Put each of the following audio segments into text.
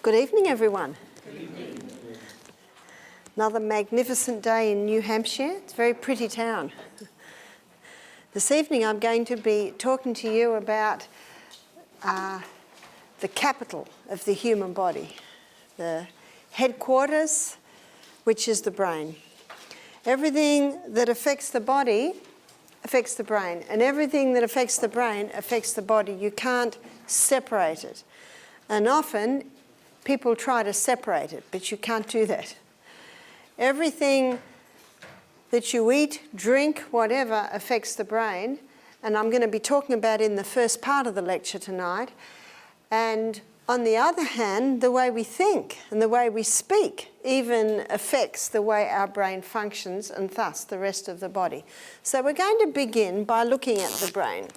Good evening, everyone. Good evening. Another magnificent day in New Hampshire. It's a very pretty town. This evening I'm going to be talking to you about the capital of the human body, the headquarters, which is the brain. Everything that affects the body affects the brain, and everything that affects the brain affects the body. You can't separate it. And often people try to separate it, but you can't do that. Everything that you eat, drink, whatever, affects the brain, and I'm going to be talking about in the first part of the lecture tonight. And on the other hand, the way we think and the way we speak even affects the way our brain functions and thus the rest of the body. So we're going to begin by looking at the brain.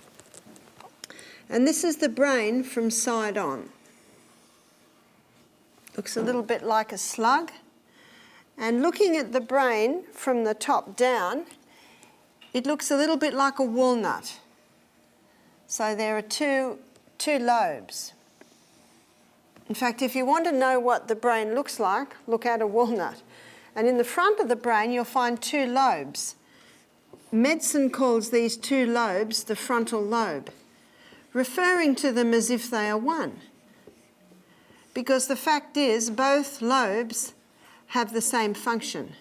And this is the brain from side on. Looks a little bit like a slug. And looking at the brain from the top down, it looks a little bit like a walnut. So there are two lobes. In fact, if you want to know what the brain looks like, look at a walnut. And in the front of the brain, you'll find two lobes. Medicine calls these two lobes the frontal lobe, referring to them as if they are one. Because the fact is, both lobes have the same function.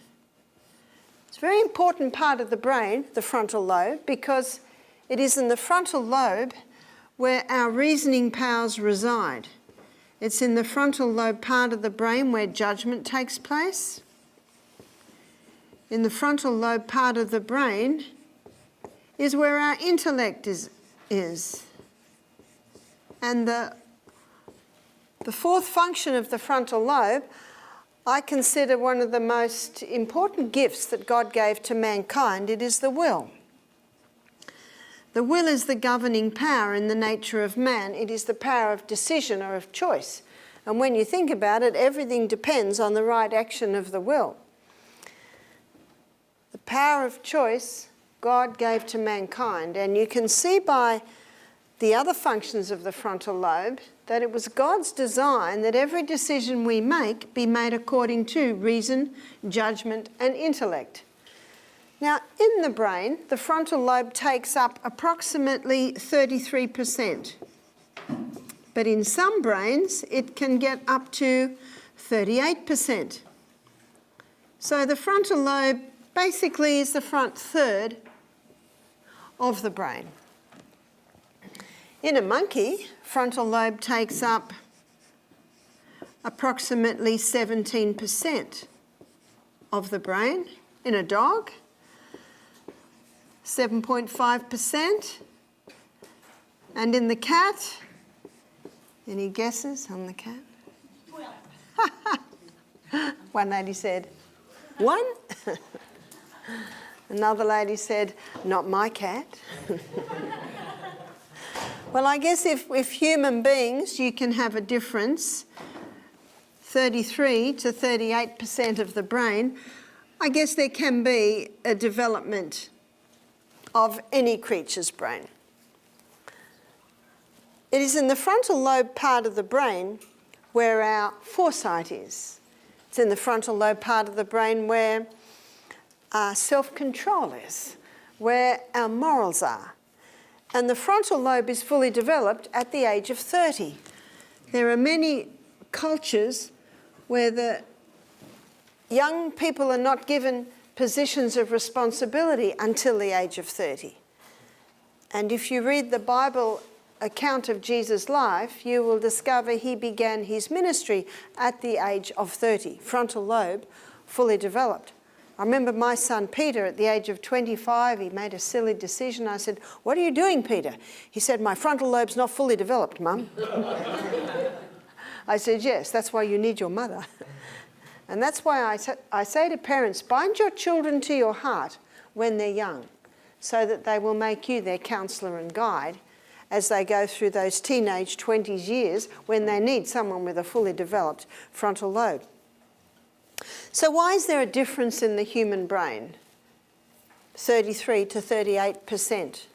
It's a very important part of the brain, the frontal lobe, because it is in the frontal lobe where our reasoning powers reside. It's in the frontal lobe part of the brain where judgment takes place. In the frontal lobe part of the brain is where our intellect is. And the fourth function of the frontal lobe, I consider one of the most important gifts that God gave to mankind. It is the will. The will is the governing power in the nature of man. It is the power of decision or of choice. And when you think about it, everything depends on the right action of the will. The power of choice God gave to mankind. And you can see by the other functions of the frontal lobe that it was God's design that every decision we make be made according to reason, judgment, and intellect. Now, in the brain, the frontal lobe takes up approximately 33%. But in some brains, it can get up to 38%. So the frontal lobe basically is the front third of the brain. In a monkey, frontal lobe takes up approximately 17% of the brain. In a dog, 7.5%. And in the cat, any guesses on the cat? 12. One lady said, 1. Another lady said, not my cat. Well, I guess if human beings, you can have a difference, 33 to 38% of the brain, I guess there can be a development of any creature's brain. It is in the frontal lobe part of the brain where our foresight is. It's in the frontal lobe part of the brain where our self-control is, where our morals are. And the frontal lobe is fully developed at the age of 30. There are many cultures where the young people are not given positions of responsibility until the age of 30. And if you read the Bible account of Jesus' life, you will discover he began his ministry at the age of 30, frontal lobe fully developed. I remember my son Peter at the age of 25, he made a silly decision. I said, "What are you doing, Peter?" He said, "My frontal lobe's not fully developed, Mum." I said, "Yes, that's why you need your mother." And that's why I say to parents, bind your children to your heart when they're young, so that they will make you their counsellor and guide as they go through those teenage 20s years when they need someone with a fully developed frontal lobe. So why is there a difference in the human brain? 33 to 38%.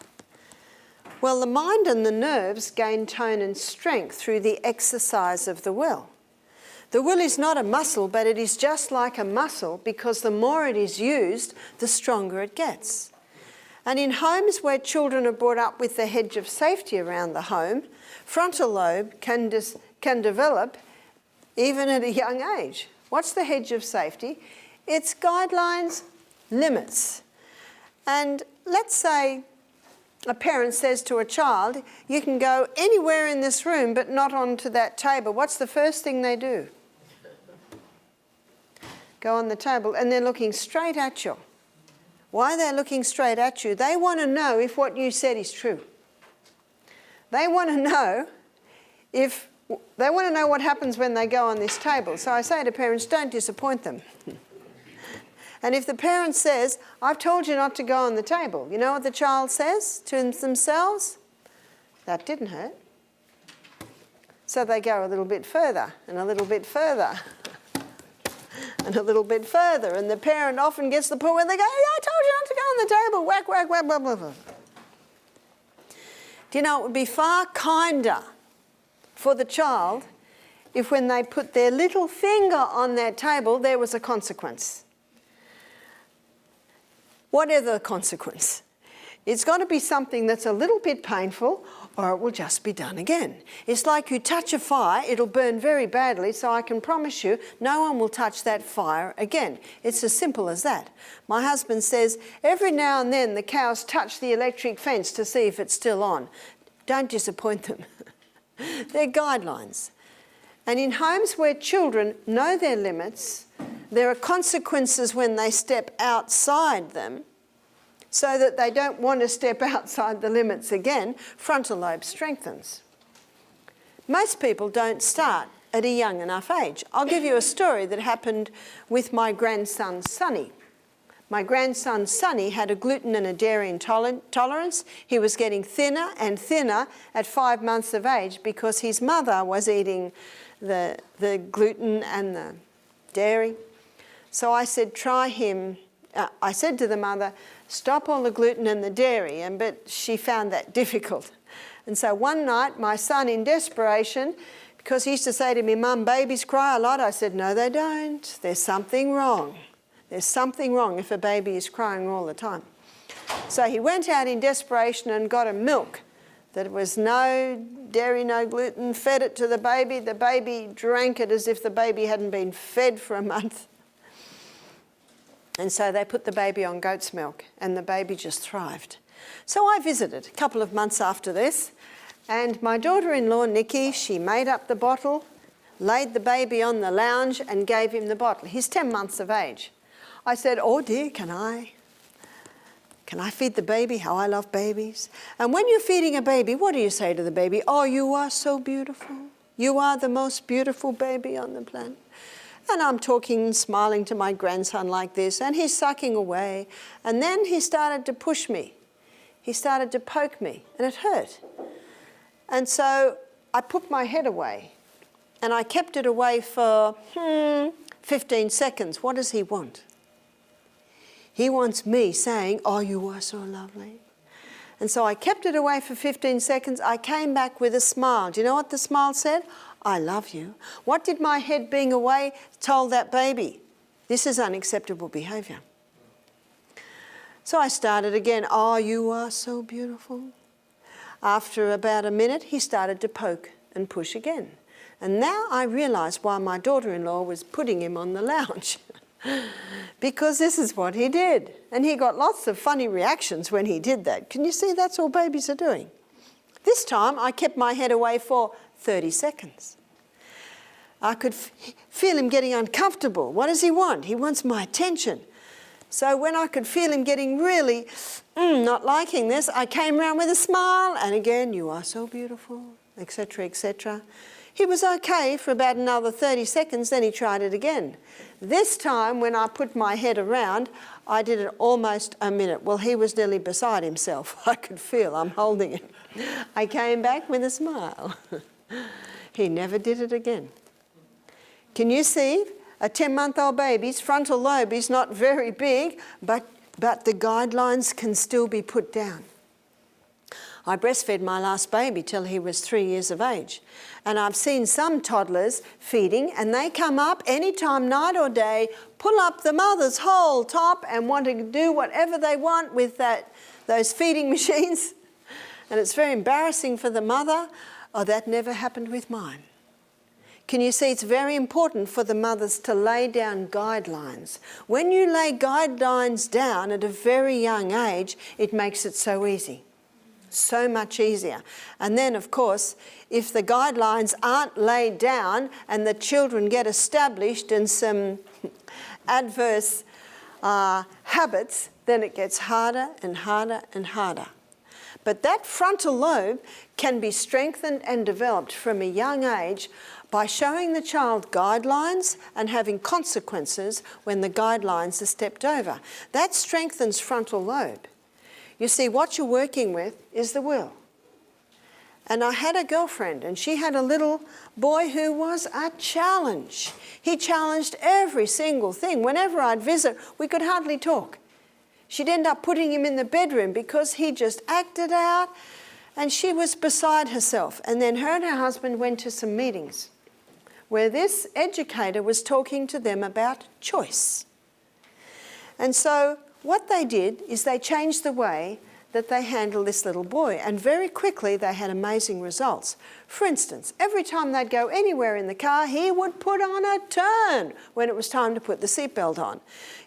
Well, the mind and the nerves gain tone and strength through the exercise of the will. The will is not a muscle, but it is just like a muscle because the more it is used, the stronger it gets. And in homes where children are brought up with the hedge of safety around the home, frontal lobe can develop even at a young age. What's the hedge of safety? It's guidelines, limits. And let's say a parent says to a child, you can go anywhere in this room but not onto that table. What's the first thing they do? Go on the table, and they're looking straight at you. Why they're looking straight at you? They want to know if what you said is true. They want to know what happens when they go on this table. So I say to parents, don't disappoint them. And if the parent says, I've told you not to go on the table, you know what the child says to themselves? That didn't hurt. So they go a little bit further and a little bit further and a little bit further. And the parent often gets the point where they go, I told you not to go on the table, whack, whack, whack, blah, blah, blah. Do you know, it would be far kinder for the child if when they put their little finger on that table, there was a consequence. Whatever the consequence. It's got to be something that's a little bit painful or it will just be done again. It's like you touch a fire, it'll burn very badly, so I can promise you no one will touch that fire again. It's as simple as that. My husband says every now and then the cows touch the electric fence to see if it's still on. Don't disappoint them. They're guidelines. And in homes where children know their limits, there are consequences when they step outside them so that they don't want to step outside the limits again. Frontal lobe strengthens. Most people don't start at a young enough age. I'll give you a story that happened with my grandson, Sonny. My grandson, Sonny, had a gluten and a dairy intolerance. He was getting thinner and thinner at 5 months of age because his mother was eating the gluten and the dairy. So I said, try him. I said to the mother, stop all the gluten and the dairy, but she found that difficult. And so one night, my son, in desperation, because he used to say to me, Mum, babies cry a lot. I said, no, they don't. There's something wrong. There's something wrong if a baby is crying all the time. So he went out in desperation and got a milk that was no dairy, no gluten, fed it to the baby. The baby drank it as if the baby hadn't been fed for a month. And so they put the baby on goat's milk and the baby just thrived. So I visited a couple of months after this, and my daughter-in-law, Nikki, she made up the bottle, laid the baby on the lounge and gave him the bottle. He's 10 months of age. I said, oh dear, can I feed the baby? How I love babies. And when you're feeding a baby, what do you say to the baby? Oh, you are so beautiful. You are the most beautiful baby on the planet. And I'm talking, smiling to my grandson like this, and he's sucking away. And then he started to push me. He started to poke me, and it hurt. And so I put my head away, and I kept it away for 15 seconds. What does he want? He wants me saying, oh, you are so lovely. And so I kept it away for 15 seconds. I came back with a smile. Do you know what the smile said? I love you. What did my head being away told that baby? This is unacceptable behaviour. So I started again. Oh, you are so beautiful. After about a minute, he started to poke and push again. And now I realised why my daughter-in-law was putting him on the lounge. Because this is what he did. And he got lots of funny reactions when he did that. Can you see that's all babies are doing? This time I kept my head away for 30 seconds. I could feel him getting uncomfortable. What does he want? He wants my attention. So when I could feel him getting really not liking this, I came around with a smile and again, you are so beautiful, etc., etc. He was okay for about another 30 seconds, then he tried it again. This time, when I put my head around, I did it almost a minute. Well, he was nearly beside himself. I could feel I'm holding him. I came back with a smile. He never did it again. Can you see? A 10-month-old baby's frontal lobe is not very big, but the guidelines can still be put down. I breastfed my last baby till he was 3 years of age. And I've seen some toddlers feeding and they come up anytime, night or day, pull up the mother's whole top and want to do whatever they want with those feeding machines. And it's very embarrassing for the mother. Oh, that never happened with mine. Can you see it's very important for the mothers to lay down guidelines. When you lay guidelines down at a very young age, it makes it so easy. So much easier. And then, of course, if the guidelines aren't laid down and the children get established in some adverse habits, then it gets harder and harder and harder. But that frontal lobe can be strengthened and developed from a young age by showing the child guidelines and having consequences when the guidelines are stepped over. That strengthens frontal lobe. You see, what you're working with is the will. And I had a girlfriend and she had a little boy who was a challenge. He challenged every single thing. Whenever I'd visit, we could hardly talk. She'd end up putting him in the bedroom because he just acted out and she was beside herself. And then her and her husband went to some meetings where this educator was talking to them about choice. And so what they did is they changed the way that they handled this little boy, and very quickly they had amazing results. For instance, every time they'd go anywhere in the car, he would put on a turn when it was time to put the seatbelt on.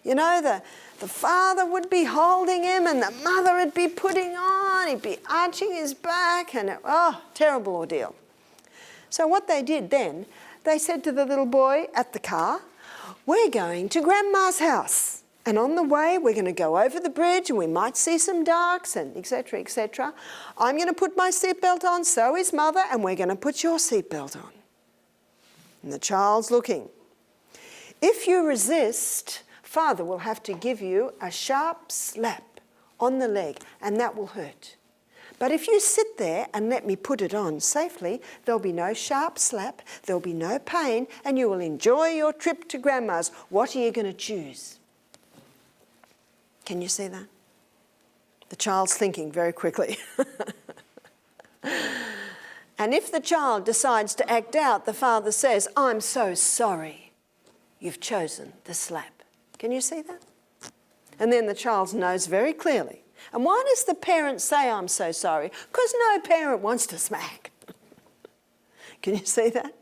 You know, the father would be holding him and the mother would be putting on, he'd be arching his back, and terrible ordeal. So what they did then, they said to the little boy at the car, "We're going to Grandma's house. And on the way, we're going to go over the bridge and we might see some ducks and etc., etc. I'm going to put my seatbelt on, so is Mother, and we're going to put your seatbelt on." And the child's looking. If you resist, Father will have to give you a sharp slap on the leg, and that will hurt. But if you sit there and let me put it on safely, there'll be no sharp slap, there'll be no pain, and you will enjoy your trip to Grandma's. What are you going to choose? Can you see that? The child's thinking very quickly. And if the child decides to act out, the father says, "I'm so sorry. You've chosen the slap." Can you see that? And then the child knows very clearly. And why does the parent say, "I'm so sorry"? Because no parent wants to smack. Can you see that?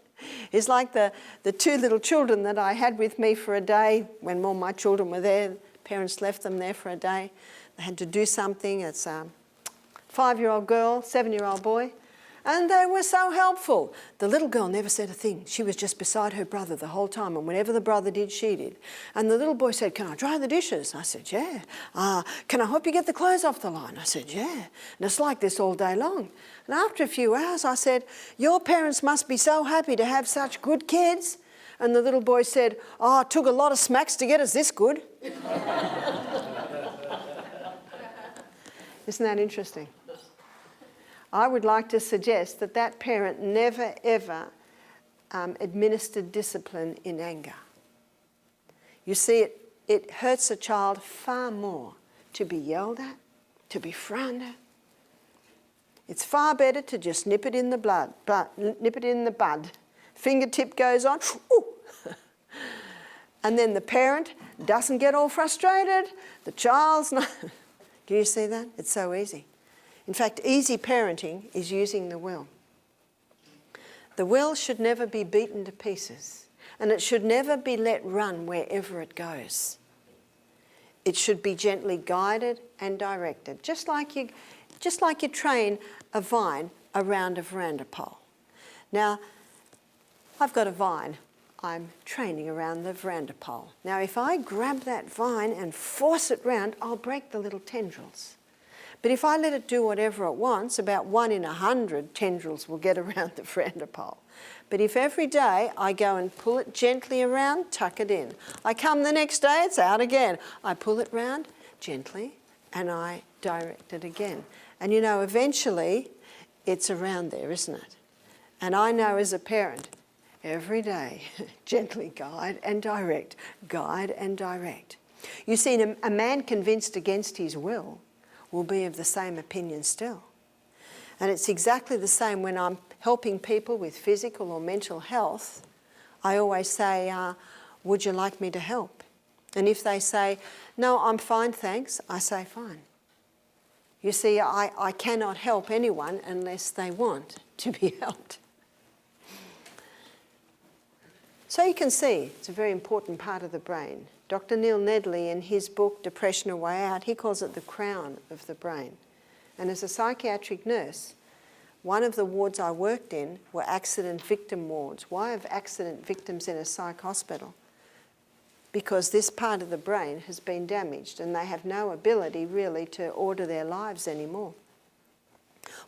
It's like the two little children that I had with me for a day when all my children were there. Parents left them there for a day. They had to do something. It's a 5-year-old girl, 7-year-old boy. And they were so helpful. The little girl never said a thing. She was just beside her brother the whole time. And whenever the brother did, she did. And the little boy said, "Can I dry the dishes?" I said, "Yeah." "Can I help you get the clothes off the line?" I said, "Yeah." And it's like this all day long. And after a few hours, I said, "Your parents must be so happy to have such good kids." And the little boy said, "Oh, it took a lot of smacks to get us this good." Isn't that interesting? I would like to suggest that that parent never, ever administered discipline in anger. You see, it hurts a child far more to be yelled at, to be frowned at. It's far better to just nip it in the bud. Fingertip goes on, ooh. And then the parent doesn't get all frustrated. The child's not. Do you see that? It's so easy. In fact, easy parenting is using the will. The will should never be beaten to pieces, and it should never be let run wherever it goes. It should be gently guided and directed, just like you train a vine around a veranda pole. Now, I've got a vine I'm training around the veranda pole. Now, if I grab that vine and force it round, I'll break the little tendrils. But if I let it do whatever it wants, about 1 in 100 tendrils will get around the veranda pole. But if every day I go and pull it gently around, tuck it in. I come the next day, it's out again. I pull it round gently and I direct it again. And you know, eventually it's around there, isn't it? And I know as a parent, every day, gently guide and direct, guide and direct. You see, a man convinced against his will be of the same opinion still. And it's exactly the same when I'm helping people with physical or mental health. I always say, would you like me to help? And if they say, no, I'm fine, thanks, I say, fine. You see, I cannot help anyone unless they want to be helped. So you can see, it's a very important part of the brain. Dr. Neil Nedley, in his book, Depression: A Way Out, he calls it the crown of the brain. And as a psychiatric nurse, one of the wards I worked in were accident victim wards. Why have accident victims in a psych hospital? Because this part of the brain has been damaged and they have no ability really to order their lives anymore.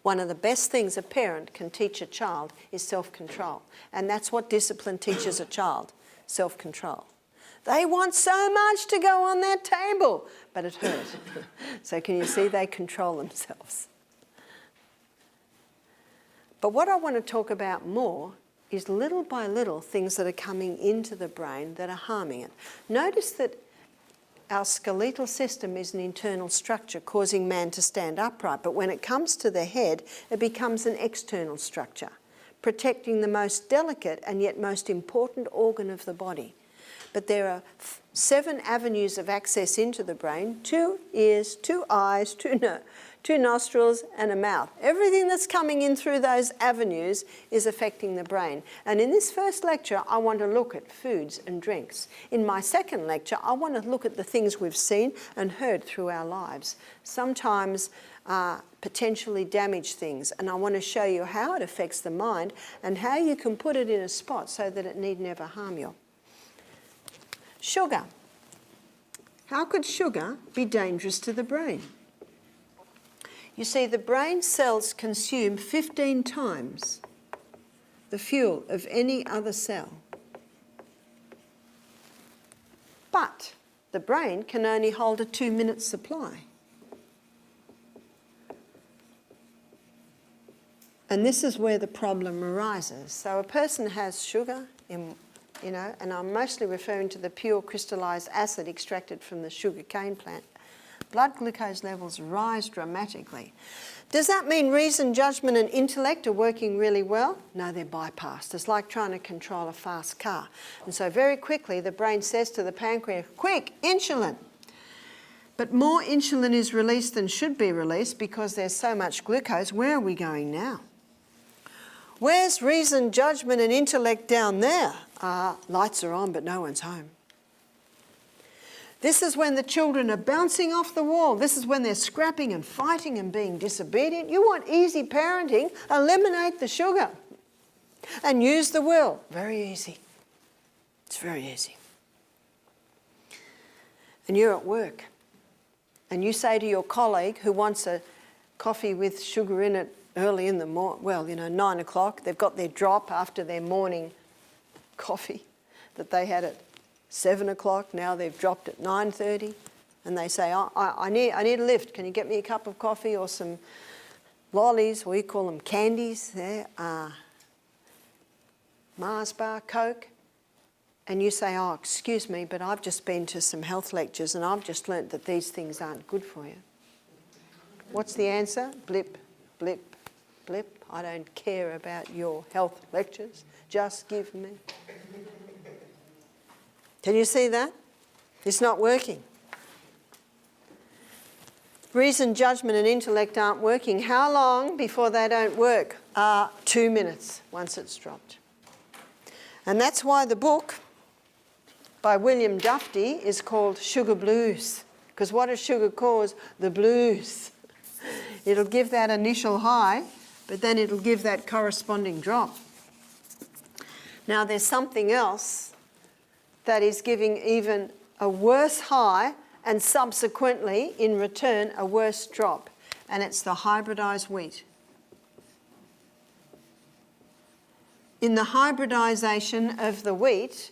One of the best things a parent can teach a child is self-control. And that's what discipline teaches a child, self-control. They want so much to go on that table, but it hurt. So can you see, they control themselves. But what I want to talk about more is little by little things that are coming into the brain that are harming it. Notice that our skeletal system is an internal structure causing man to stand upright, but when it comes to the head, it becomes an external structure, protecting the most delicate and yet most important organ of the body. But there are 7 avenues of access into the brain: 2 ears, 2 eyes, 2 nostrils and a mouth. Everything that's coming in through those avenues is affecting the brain. And in this first lecture, I want to look at foods and drinks. In my second lecture, I want to look at the things we've seen and heard through our lives. Sometimes potentially damaged things. And I want to show you how it affects the mind and how you can put it in a spot so that it need never harm you. Sugar. How could sugar be dangerous to the brain? You see, the brain cells consume 15 times the fuel of any other cell. But the brain can only hold a 2-minute supply. And this is where the problem arises. So a person has sugar in, and I'm mostly referring to the pure crystallized acid extracted from the sugar cane plant. Blood glucose levels rise dramatically. Does that mean reason, judgment and intellect are working really well? No, they're bypassed. It's like trying to control a fast car. And so very quickly the brain says to the pancreas, quick, insulin. But more insulin is released than should be released because there's so much glucose. Where are we going now? Where's reason, judgment and intellect down there? Lights are on but no one's home. This is when the children are bouncing off the wall. This is when they're scrapping and fighting and being disobedient. You want easy parenting? Eliminate the sugar and use the will. Very easy. It's very easy. And you're at work and you say to your colleague who wants a coffee with sugar in it early in the morning, 9 o'clock, they've got their drop after their morning coffee that they had at 7 o'clock, now they've dropped at 9:30, and they say, I need a lift. Can you get me a cup of coffee or some lollies, or you call them candies, Mars bar, Coke? And you say, oh, excuse me, but I've just been to some health lectures and I've just learnt that these things aren't good for you. What's the answer? Blip, blip, blip. I don't care about your health lectures. Just give me. Can you see that? It's not working. Reason, judgment and intellect aren't working. How long before they don't work? 2 minutes once it's dropped. And that's why the book by William Duffy is called Sugar Blues. Because what does sugar cause? The blues. It'll give that initial high, but then it'll give that corresponding drop. Now there's something else that is giving even a worse high and subsequently, in return, a worse drop. And it's the hybridized wheat. In the hybridization of the wheat,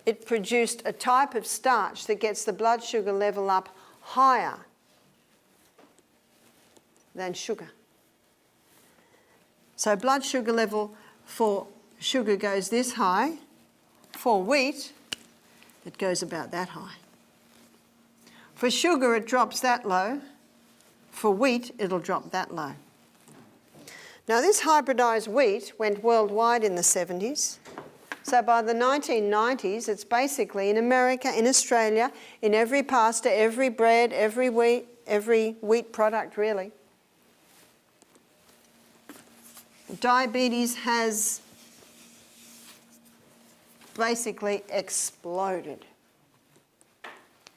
it produced a type of starch that gets the blood sugar level up higher than sugar. So blood sugar level for sugar goes this high. For wheat, it goes about that high. For sugar, it drops that low. For wheat, it'll drop that low. Now this hybridised wheat went worldwide in the 70s. So by the 1990s, it's basically in America, in Australia, in every pasta, every bread, every wheat product really. Diabetes has basically exploded.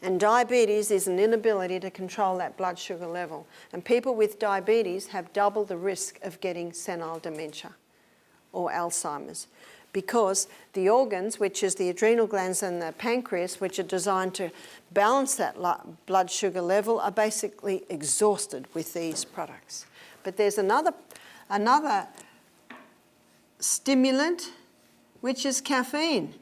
And diabetes is an inability to control that blood sugar level. And people with diabetes have double the risk of getting senile dementia or Alzheimer's, because the organs, which is the adrenal glands and the pancreas, which are designed to balance that blood sugar level, are basically exhausted with these products. But there's another stimulant, which is caffeine.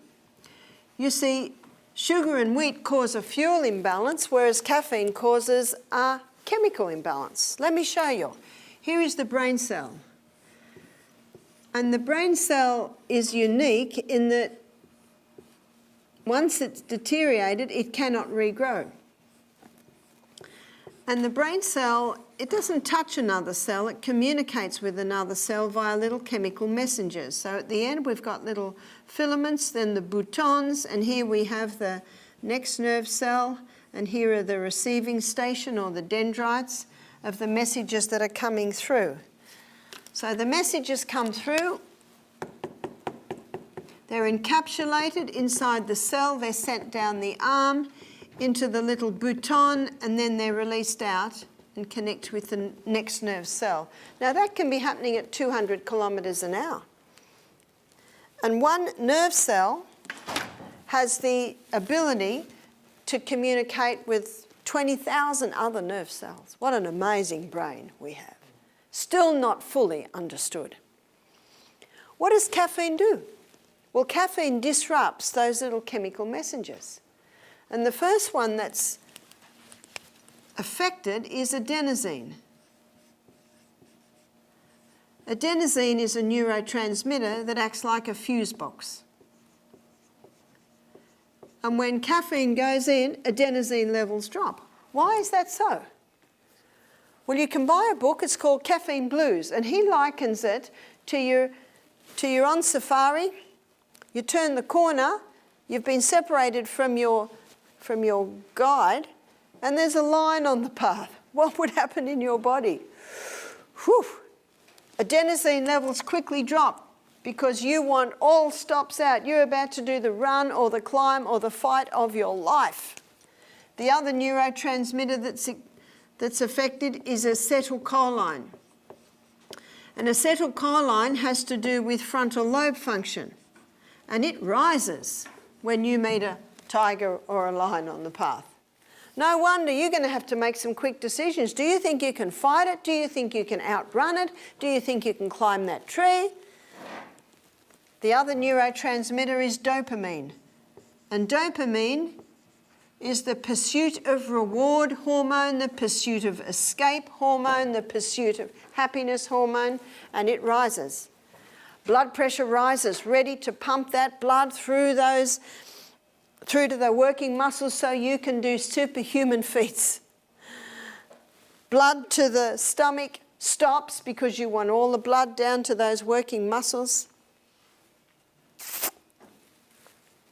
You see, sugar and wheat cause a fuel imbalance, whereas caffeine causes a chemical imbalance. Let me show you. Here is the brain cell. And the brain cell is unique in that once it's deteriorated, it cannot regrow. And the brain cell, it doesn't touch another cell, it communicates with another cell via little chemical messengers. So at the end we've got little filaments, then the boutons, and here we have the next nerve cell, and here are the receiving station or the dendrites of the messages that are coming through. So the messages come through, they're encapsulated inside the cell, they're sent down the arm into the little bouton, and then they're released out and connect with the next nerve cell. Now that can be happening at 200 kilometres an hour. And one nerve cell has the ability to communicate with 20,000 other nerve cells. What an amazing brain we have. Still not fully understood. What does caffeine do? Well, caffeine disrupts those little chemical messengers. And the first one that's affected is adenosine. Adenosine is a neurotransmitter that acts like a fuse box. And when caffeine goes in, adenosine levels drop. Why is that so? Well, you can buy a book, it's called Caffeine Blues, and he likens it to you're on safari, you turn the corner, you've been separated from your guide, and there's a line on the path. What would happen in your body? Whew. Adenosine levels quickly drop because you want all stops out. You're about to do the run or the climb or the fight of your life. The other neurotransmitter that's affected is acetylcholine. And acetylcholine has to do with frontal lobe function, and it rises when you meet a tiger or a lion on the path. No wonder you're going to have to make some quick decisions. Do you think you can fight it? Do you think you can outrun it? Do you think you can climb that tree? The other neurotransmitter is dopamine. And dopamine is the pursuit of reward hormone, the pursuit of escape hormone, the pursuit of happiness hormone, and it rises. Blood pressure rises, ready to pump that blood through to the working muscles so you can do superhuman feats. Blood to the stomach stops because you want all the blood down to those working muscles.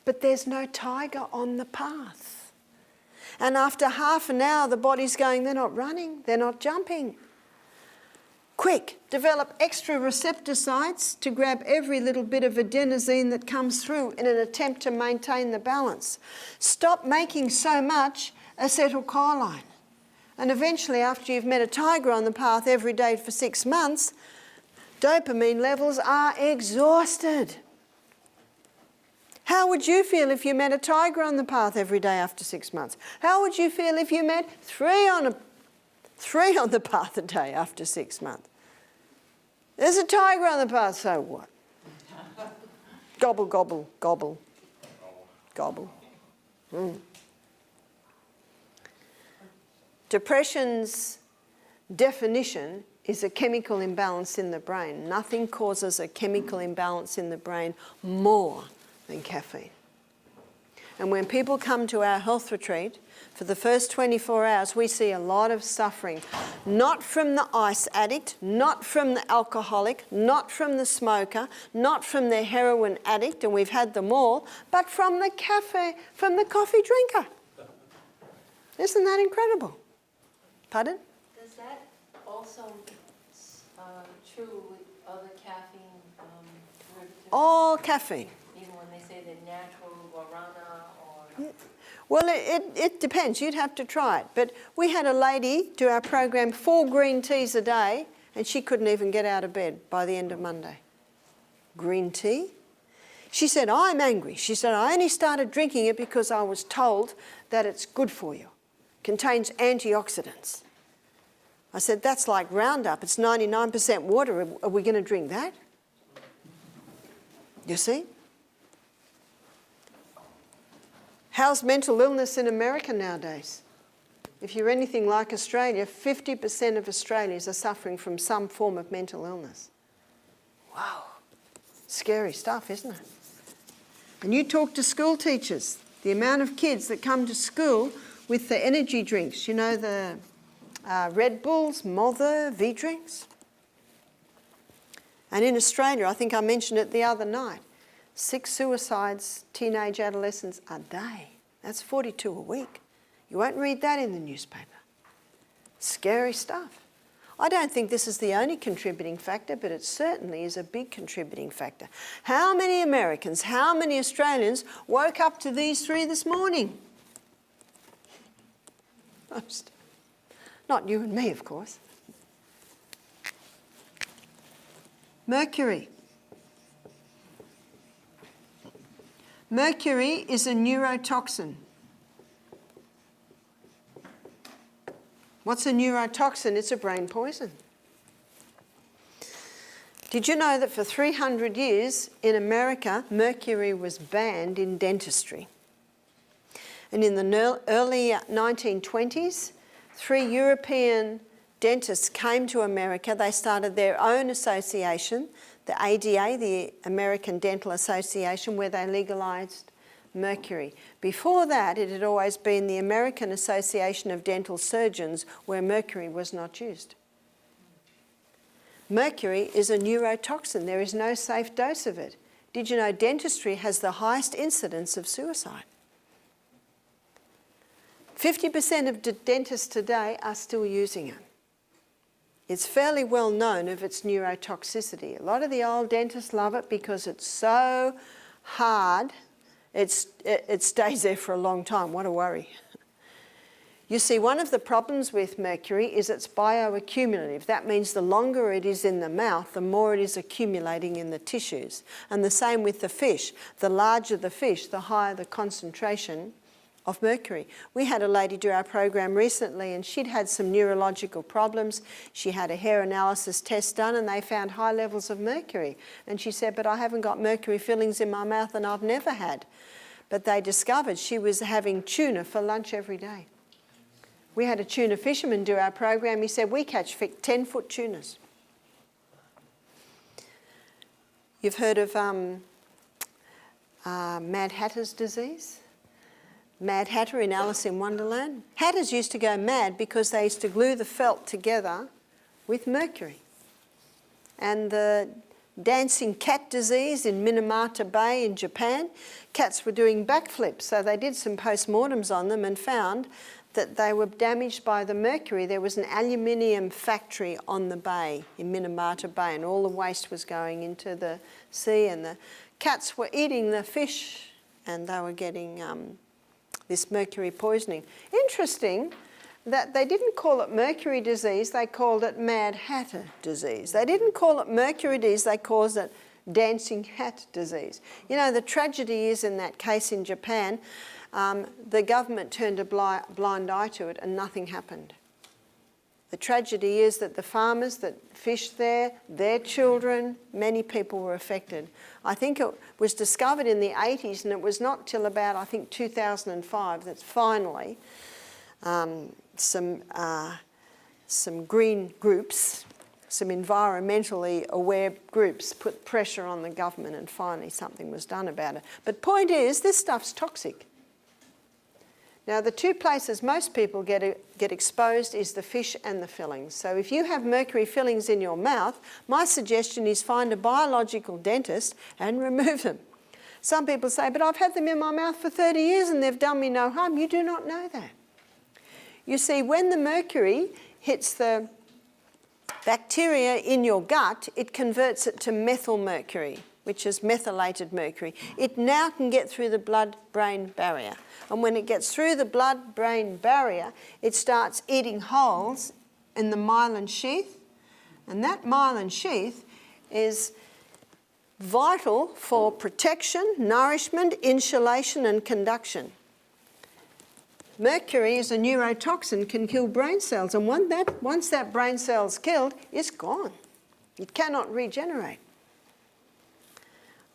But there's no tiger on the path. And after half an hour, the body's going, they're not running, they're not jumping. Quick, develop extra receptor sites to grab every little bit of adenosine that comes through in an attempt to maintain the balance. Stop making so much acetylcholine. And eventually, after you've met a tiger on the path every day for 6 months, dopamine levels are exhausted. How would you feel if you met a tiger on the path every day after 6 months? How would you feel if you met three on the path a day after 6 months? There's a tiger on the path, so what? Gobble, gobble, gobble, gobble. Depression's definition is a chemical imbalance in the brain. Nothing causes a chemical imbalance in the brain more than caffeine. And when people come to our health retreat, for the first 24 hours, we see a lot of suffering. Not from the ice addict, not from the alcoholic, not from the smoker, not from the heroin addict, and we've had them all, but from the coffee drinker. Isn't that incredible? Pardon? Is that also true with other caffeine derivatives? All caffeine. Even when they say the natural guarana or... Yeah. Well, it depends. You'd have to try it. But we had a lady do our program 4 green teas a day, and she couldn't even get out of bed by the end of Monday. Green tea? She said, I'm angry. She said, I only started drinking it because I was told that it's good for you. Contains antioxidants. I said, that's like Roundup. It's 99% water. Are we going to drink that? You see? How's mental illness in America nowadays? If you're anything like Australia, 50% of Australians are suffering from some form of mental illness. Wow. Scary stuff, isn't it? And you talk to school teachers, the amount of kids that come to school with the energy drinks, you know, the Red Bulls, Mother, V-drinks. And in Australia, I think I mentioned it the other night, 6 suicides, teenage adolescents a day. That's 42 a week. You won't read that in the newspaper. Scary stuff. I don't think this is the only contributing factor, but it certainly is a big contributing factor. How many Americans, how many Australians woke up to these 3 this morning? Most. Not you and me, of course. Mercury. Mercury is a neurotoxin. What's a neurotoxin? It's a brain poison. Did you know that for 300 years in America, mercury was banned in dentistry? And in the early 1920s, 3 European dentists came to America. They started their own association, the ADA, the American Dental Association, where they legalised mercury. Before that, it had always been the American Association of Dental Surgeons, where mercury was not used. Mercury is a neurotoxin. There is no safe dose of it. Did you know dentistry has the highest incidence of suicide? 50% of dentists today are still using it. It's fairly well known of its neurotoxicity. A lot of the old dentists love it because it's so hard, it stays there for a long time. What a worry. You see, one of the problems with mercury is it's bioaccumulative. That means the longer it is in the mouth, the more it is accumulating in the tissues. And the same with the fish. The larger the fish, the higher the concentration of mercury. We had a lady do our program recently and she'd had some neurological problems. She had a hair analysis test done and they found high levels of mercury. And she said, but I haven't got mercury fillings in my mouth and I've never had. But they discovered she was having tuna for lunch every day. We had a tuna fisherman do our program. He said, we catch 10-foot tunas. You've heard of Mad Hatter's disease? Mad Hatter in Alice in Wonderland. Hatters used to go mad because they used to glue the felt together with mercury. And the dancing cat disease in Minamata Bay in Japan, cats were doing backflips. So they did some post-mortems on them and found that they were damaged by the mercury. There was an aluminium factory on the bay in Minamata Bay and all the waste was going into the sea and the cats were eating the fish and they were getting this mercury poisoning. Interesting that they didn't call it mercury disease, they called it Mad Hatter disease. They didn't call it mercury disease, they called it dancing hat disease. You know, the tragedy is in that case in Japan, the government turned a blind eye to it and nothing happened. The tragedy is that the farmers that fished there, their children, many people were affected. I think it was discovered in the 80s and it was not till about, I think, 2005 that finally some green groups, some environmentally aware groups put pressure on the government and finally something was done about it. But point is, this stuff's toxic. Now, the two places most people get exposed is the fish and the fillings. So if you have mercury fillings in your mouth, my suggestion is find a biological dentist and remove them. Some people say, but I've had them in my mouth for 30 years and they've done me no harm. You do not know that. You see, when the mercury hits the bacteria in your gut, it converts it to methyl mercury, which is methylated mercury. It now can get through the blood-brain barrier. And when it gets through the blood-brain barrier, it starts eating holes in the myelin sheath. And that myelin sheath is vital for protection, nourishment, insulation, and conduction. Mercury is a neurotoxin, can kill brain cells. And once that brain cell's killed, it's gone. It cannot regenerate.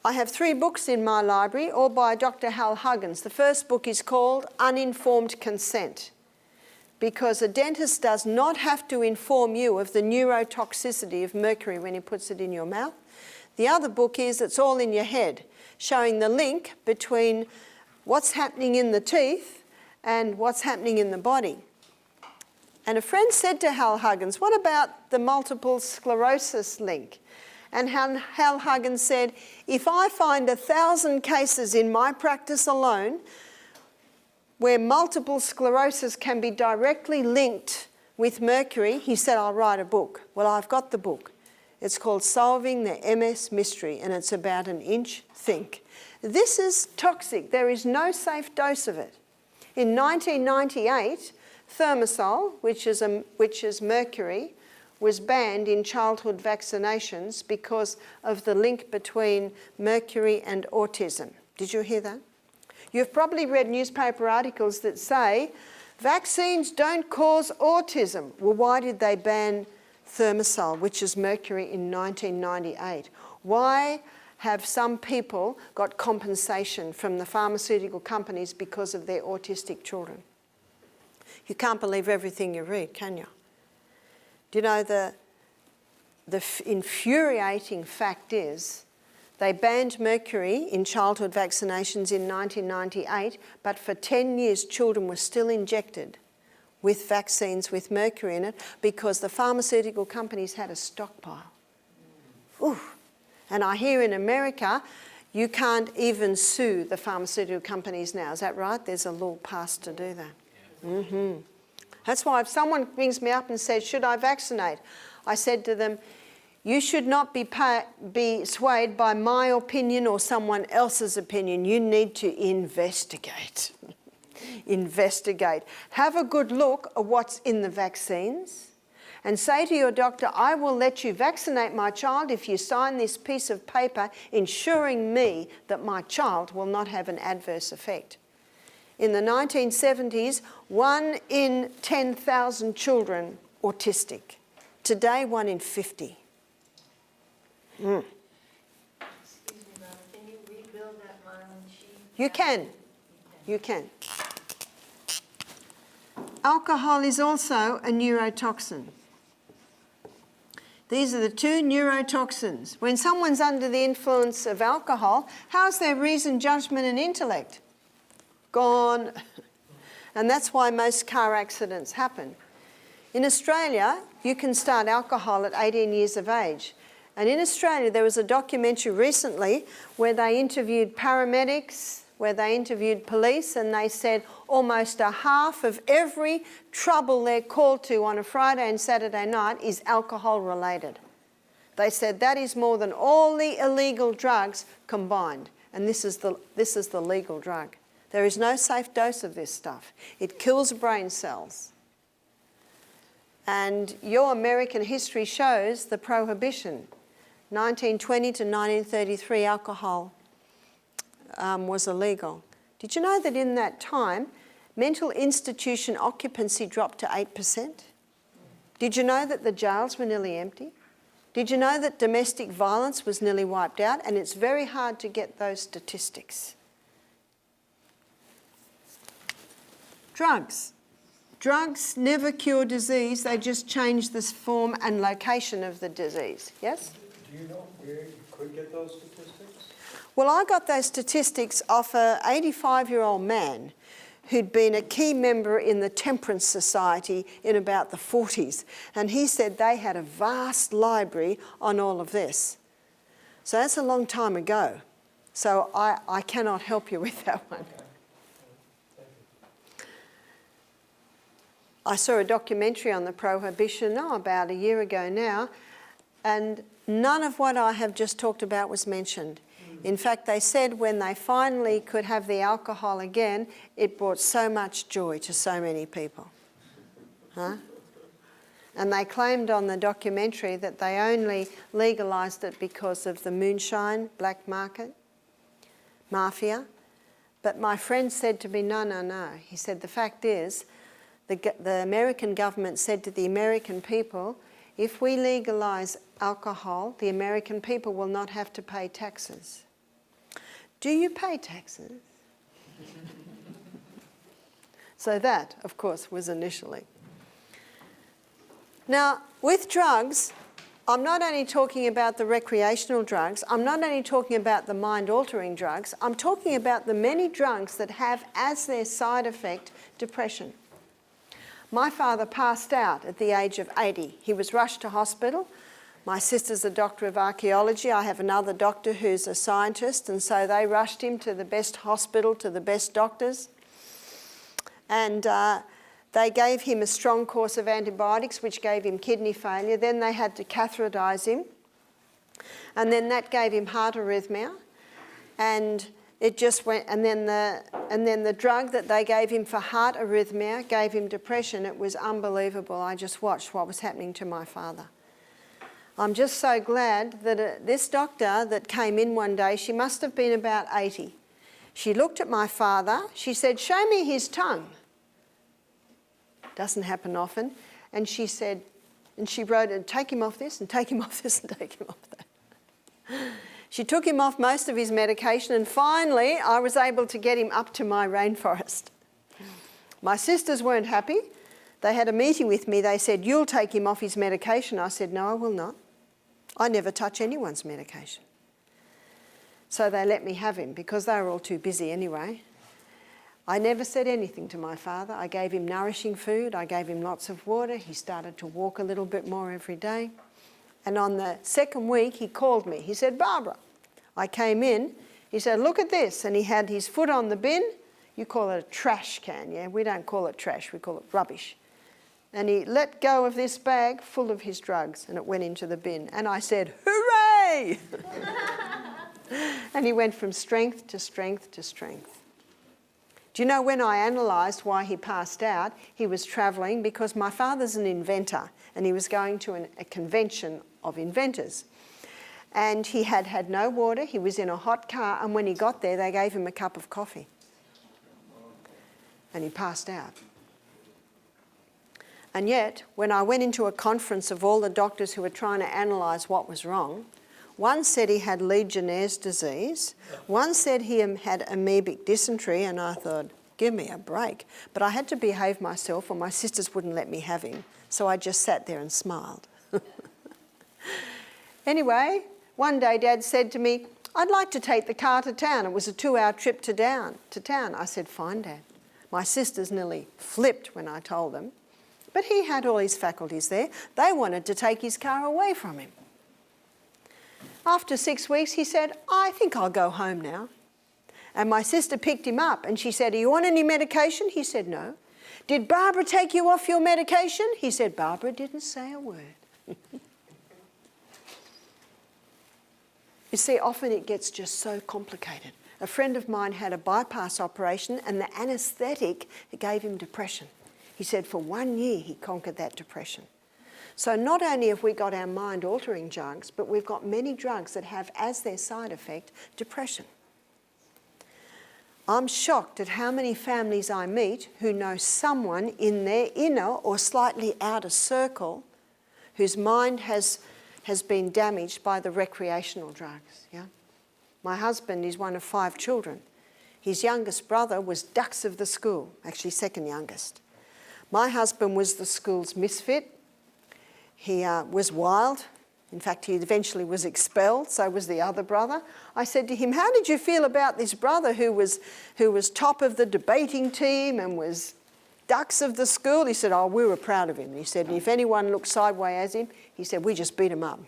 I have 3 books in my library, all by Dr. Hal Huggins. The first book is called Uninformed Consent, because a dentist does not have to inform you of the neurotoxicity of mercury when he puts it in your mouth. The other book is It's All in Your Head, showing the link between what's happening in the teeth and what's happening in the body. And a friend said to Hal Huggins, what about the multiple sclerosis link? And Hal Huggins said, if I find 1,000 cases in my practice alone where multiple sclerosis can be directly linked with mercury, he said, I'll write a book. Well, I've got the book. It's called Solving the MS Mystery, and it's about 1 inch thick. This is toxic. There is no safe dose of it. In 1998, thimerosal, which is mercury, was banned in childhood vaccinations because of the link between mercury and autism. Did you hear that? You've probably read newspaper articles that say vaccines don't cause autism. Well, why did they ban thimerosal, which is mercury, in 1998? Why have some people got compensation from the pharmaceutical companies because of their autistic children? You can't believe everything you read, can you? Do you know the infuriating fact is they banned mercury in childhood vaccinations in 1998, but for 10 years children were still injected with vaccines with mercury in it because the pharmaceutical companies had a stockpile. Ooh. And I hear in America you can't even sue the pharmaceutical companies now. Is that right? There's a law passed to do that. Mm-hmm. That's why if someone rings me up and says, should I vaccinate? I said to them, you should not be swayed by my opinion or someone else's opinion. You need to investigate. Investigate. Have a good look at what's in the vaccines and say to your doctor, I will let you vaccinate my child if you sign this piece of paper ensuring me that my child will not have an adverse effect. In the 1970s, 1 in 10,000 children autistic. Today, 1 in 50. Excuse me, Barbara, can you rebuild that myelin sheath? You can. You can. Alcohol is also a neurotoxin. These are the 2 neurotoxins. When someone's under the influence of alcohol, how's their reason, judgment and intellect? Gone. And that's why most car accidents happen. In Australia, you can start alcohol at 18 years of age. And in Australia, there was a documentary recently where they interviewed paramedics, where they interviewed police, and they said almost a half of every trouble they're called to on a Friday and Saturday night is alcohol related. They said that is more than all the illegal drugs combined. And this is the legal drug. There is no safe dose of this stuff. It kills brain cells. And your American history shows the prohibition. 1920 to 1933, alcohol was illegal. Did you know that in that time, mental institution occupancy dropped to 8%? Did you know that the jails were nearly empty? Did you know that domestic violence was nearly wiped out? And it's very hard to get those statistics. Drugs. Drugs never cure disease, they just change the form and location of the disease. Yes? Do you know where you could get those statistics? Well, I got those statistics off an 85-year-old man who'd been a key member in the Temperance Society in about the 40s. And he said they had a vast library on all of this. So that's a long time ago. So I cannot help you with that one. I saw a documentary on the prohibition, about a year ago now, and none of what I have just talked about was mentioned. In fact, they said when they finally could have the alcohol again, it brought so much joy to so many people. Huh? And they claimed on the documentary that they only legalised it because of the moonshine, black market, mafia. But my friend said to me, no. He said, the fact is, the American government said to the American people, if we legalise alcohol, the American people will not have to pay taxes. Do you pay taxes? So that, of course, was initially. Now, with drugs, I'm not only talking about the recreational drugs, I'm not only talking about the mind-altering drugs, I'm talking about the many drugs that have as their side effect depression. My father passed out at the age of 80. He was rushed to hospital. My sister's a doctor of archaeology. I have another doctor who's a scientist, and so they rushed him to the best hospital, to the best doctors. And they gave him a strong course of antibiotics, which gave him kidney failure. Then they had to catheterise him. And then that gave him heart arrhythmia. And it just went, and then the drug that they gave him for heart arrhythmia gave him depression. It was unbelievable. I just watched what was happening to my father. I'm just so glad that this doctor that came in one day, she must have been about 80. She looked at my father. She said, "Show me his tongue." Doesn't happen often. And she said, and she wrote, "Take him off this and take him off this and take him off that." She took him off most of his medication, and finally I was able to get him up to my rainforest. My sisters weren't happy. They had a meeting with me. They said, "You'll take him off his medication." I said, "No, I will not. I never touch anyone's medication." So they let me have him because they were all too busy anyway. I never said anything to my father. I gave him nourishing food. I gave him lots of water. He started to walk a little bit more every day. And on the second week, he called me. He said, "Barbara." I came in. He said, "Look at this." And he had his foot on the bin. You call it a trash can, yeah? We don't call it trash. We call it rubbish. And he let go of this bag full of his drugs, and it went into the bin. And I said, "Hooray!" And he went from strength to strength to strength. Do you know, when I analysed why he passed out, he was travelling because my father's an inventor, and he was going to a convention of inventors. And he had had no water. He was in a hot car, and when he got there, they gave him a cup of coffee. And he passed out. And yet, when I went into a conference of all the doctors who were trying to analyse what was wrong, one said he had Legionnaire's disease, one said he had amoebic dysentery, and I thought, give me a break. But I had to behave myself, or my sisters wouldn't let me have him, so I just sat there and smiled. Anyway, one day Dad said to me, "I'd like to take the car to town." It was a 2-hour trip to town. I said, "Fine, Dad." My sisters nearly flipped when I told them. But he had all his faculties there. They wanted to take his car away from him. After 6 weeks, he said, "I think I'll go home now." And my sister picked him up and she said, "Do you want any medication?" He said, "No." "Did Barbara take you off your medication?" He said, "Barbara didn't say a word." You see, often it gets just so complicated. A friend of mine had a bypass operation, and the anaesthetic gave him depression. He said for 1 year he conquered that depression. So not only have we got our mind-altering drugs, but we've got many drugs that have as their side effect depression. I'm shocked at how many families I meet who know someone in their inner or slightly outer circle whose mind has been damaged by the recreational drugs. Yeah? My husband is one of 5 children. His youngest brother was dux of the school, actually second youngest. My husband was the school's misfit. He was wild. In fact, he eventually was expelled, so was the other brother. I said to him, how did you feel about this brother who was top of the debating team and was dux of the school? He said, oh, we were proud of him. He said, if anyone looked sideways at him, he said, we just beat him up.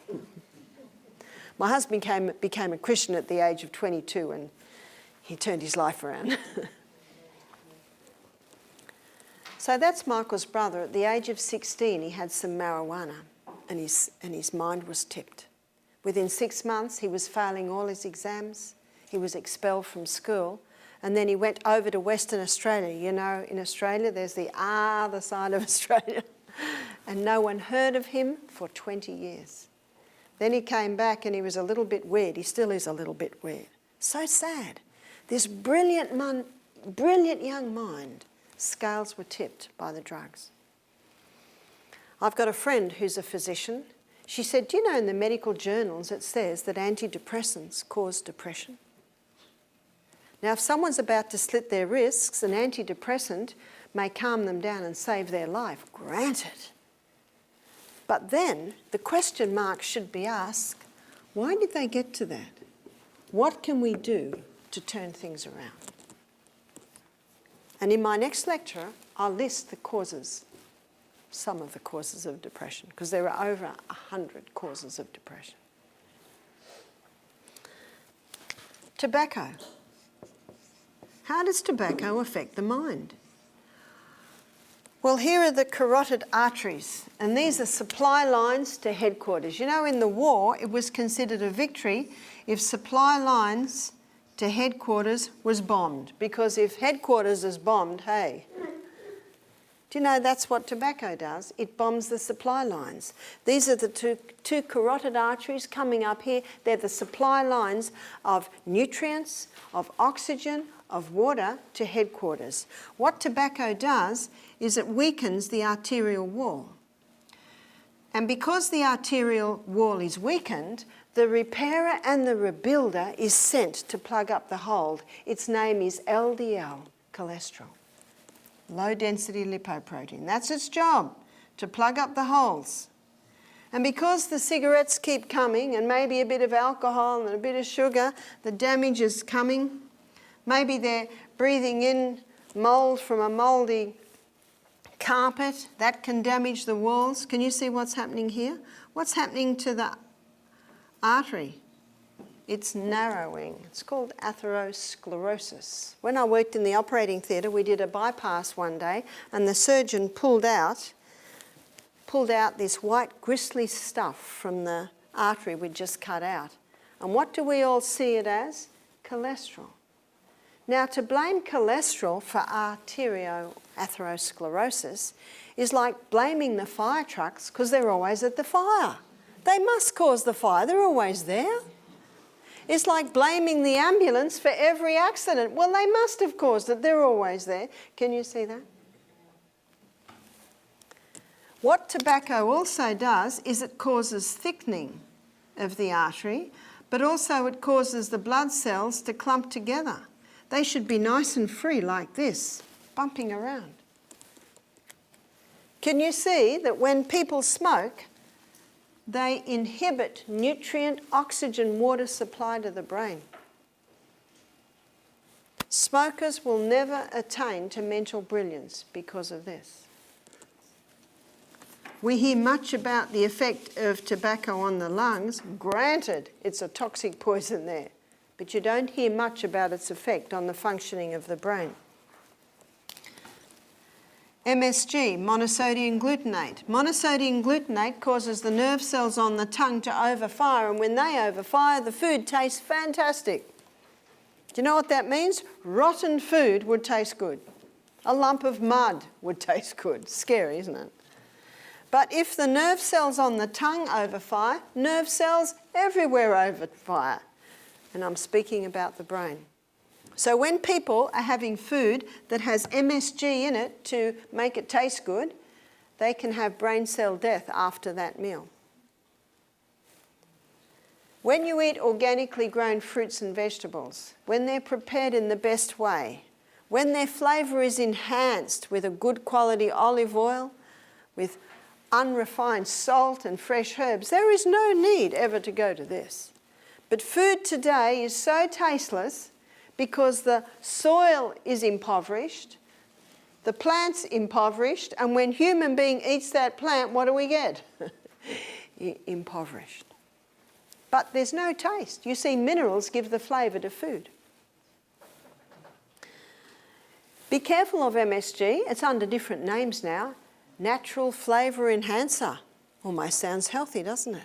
My husband became a Christian at the age of 22 and he turned his life around. So that's Michael's brother. At the age of 16, he had some marijuana and his mind was tipped. Within 6 months, he was failing all his exams. He was expelled from school. And then he went over to Western Australia. You know, in Australia, there's the other side of Australia. And no one heard of him for 20 years. Then he came back and he was a little bit weird. He still is a little bit weird. So sad. This brilliant young mind, scales were tipped by the drugs. I've got a friend who's a physician. She said, do you know in the medical journals it says that antidepressants cause depression? Now, if someone's about to slit their wrists, an antidepressant may calm them down and save their life. Granted. But then the question mark should be asked, why did they get to that? What can we do to turn things around? And in my next lecture, I'll list the causes, some of the causes of depression, because there are over 100 causes of depression. Tobacco. How does tobacco affect the mind? Well, here are the carotid arteries, and these are supply lines to headquarters. You know, in the war, it was considered a victory if supply lines to headquarters was bombed, because if headquarters is bombed, hey, do you know that's what tobacco does? It bombs the supply lines. These are the two carotid arteries coming up here. They're the supply lines of nutrients, of oxygen, of water to headquarters. What tobacco does is it weakens the arterial wall. And because the arterial wall is weakened, the repairer and the rebuilder is sent to plug up the hole. Its name is LDL, cholesterol, low density lipoprotein. That's its job, to plug up the holes. And because the cigarettes keep coming and maybe a bit of alcohol and a bit of sugar, the damage is coming. Maybe they're breathing in mould from a mouldy carpet. That can damage the walls. Can you see what's happening here? What's happening to the artery? It's narrowing. It's called atherosclerosis. When I worked in the operating theatre, we did a bypass one day and the surgeon pulled out this white gristly stuff from the artery we'd just cut out. And what do we all see it as? Cholesterol. Now, to blame cholesterol for arteriosclerosis is like blaming the fire trucks because they're always at the fire. They must cause the fire. They're always there. It's like blaming the ambulance for every accident. Well, they must have caused it. They're always there. Can you see that? What tobacco also does is it causes thickening of the artery, but also it causes the blood cells to clump together. They should be nice and free like this, bumping around. Can you see that when people smoke, they inhibit nutrient, oxygen, water supply to the brain? Smokers will never attain to mental brilliance because of this. We hear much about the effect of tobacco on the lungs. Granted, it's a toxic poison there, but you don't hear much about its effect on the functioning of the brain. MSG, monosodium glutamate. Monosodium glutamate causes the nerve cells on the tongue to overfire, and when they overfire, the food tastes fantastic. Do you know what that means? Rotten food would taste good. A lump of mud would taste good. Scary, isn't it? But if the nerve cells on the tongue overfire, nerve cells everywhere overfire. And I'm speaking about the brain. So when people are having food that has MSG in it to make it taste good, they can have brain cell death after that meal. When you eat organically grown fruits and vegetables, when they're prepared in the best way, when their flavour is enhanced with a good quality olive oil, with unrefined salt and fresh herbs. There is no need ever to go to this. But food today is so tasteless because the soil is impoverished, the plant's impoverished, and when human being eats that plant, what do we get? Impoverished. But there's no taste. You see, minerals give the flavour to food. Be careful of MSG. It's under different names now. Natural flavour enhancer. Almost sounds healthy, doesn't it?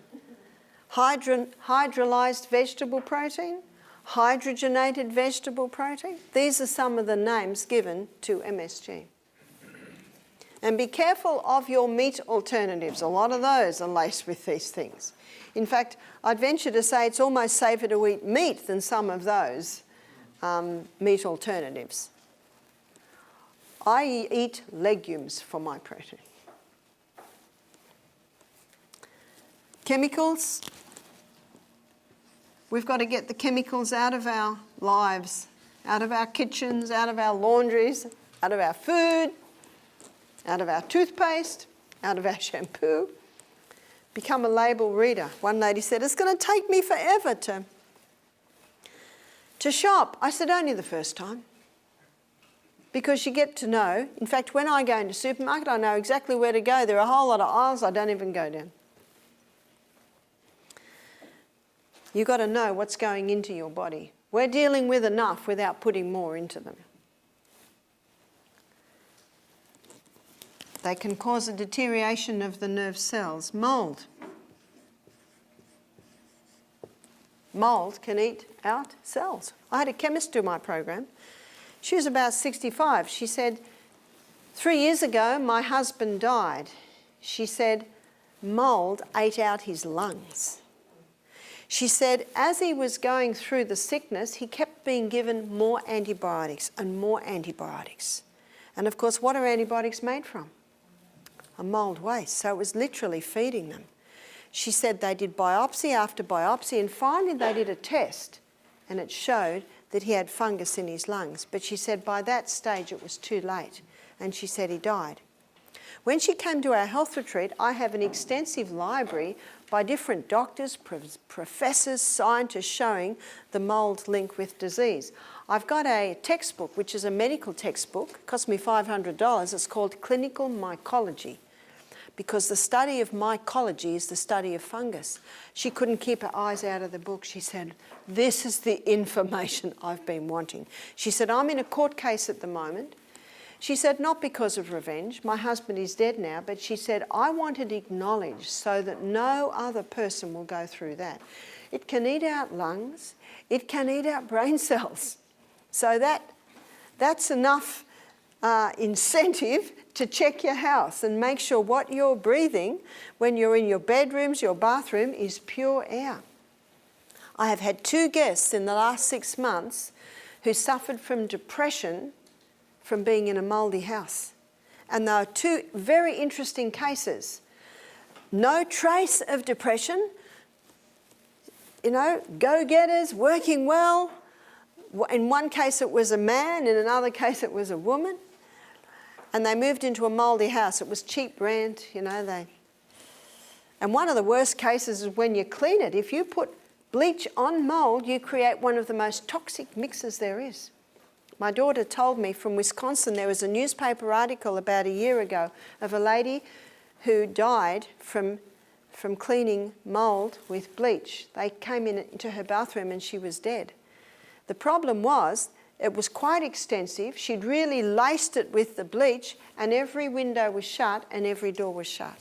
Hydrolyzed vegetable protein, hydrogenated vegetable protein. These are some of the names given to MSG. And be careful of your meat alternatives. A lot of those are laced with these things. In fact, I'd venture to say it's almost safer to eat meat than some of those meat alternatives. I eat legumes for my protein. Chemicals. We've got to get the chemicals out of our lives, out of our kitchens, out of our laundries, out of our food, out of our toothpaste, out of our shampoo. Become a label reader. One lady said, it's going to take me forever to shop. I said, only the first time. Because you get to know. In fact, when I go into the supermarket, I know exactly where to go. There are a whole lot of aisles I don't even go down. You've got to know what's going into your body. We're dealing with enough without putting more into them. They can cause a deterioration of the nerve cells. Mould. Mould can eat out cells. I had a chemist do my program. She was about 65. She said, 3 years ago, my husband died. She said, mould ate out his lungs. She said, as he was going through the sickness, he kept being given more antibiotics and more antibiotics. And of course, what are antibiotics made from? A mould waste. So it was literally feeding them. She said they did biopsy after biopsy, and finally they did a test, and it showed that he had fungus in his lungs. But she said by that stage it was too late, and she said he died. When she came to our health retreat, I have an extensive library by different doctors, professors, scientists showing the mould link with disease. I've got a textbook, which is a medical textbook. It cost me $500. It's called Clinical Mycology, because the study of mycology is the study of fungus. She couldn't keep her eyes out of the book. She said, this is the information I've been wanting. She said, I'm in a court case at the moment. She said, not because of revenge. My husband is dead now, but she said, I want it acknowledged so that no other person will go through that. It can eat out lungs. It can eat out brain cells. So that's enough incentive to check your house and make sure what you're breathing when you're in your bedrooms, your bathroom, is pure air. I have had 2 guests in the last 6 months who suffered from depression from being in a mouldy house. And there are 2 very interesting cases. No trace of depression, go-getters, working well. In one case it was a man, in another case it was a woman. And they moved into a mouldy house. It was cheap rent, And one of the worst cases is when you clean it. If you put bleach on mould, you create one of the most toxic mixes there is. My daughter told me from Wisconsin, there was a newspaper article about a year ago of a lady who died from cleaning mould with bleach. They came into her bathroom and she was dead. The problem was, it was quite extensive. She'd really laced it with the bleach, and every window was shut and every door was shut.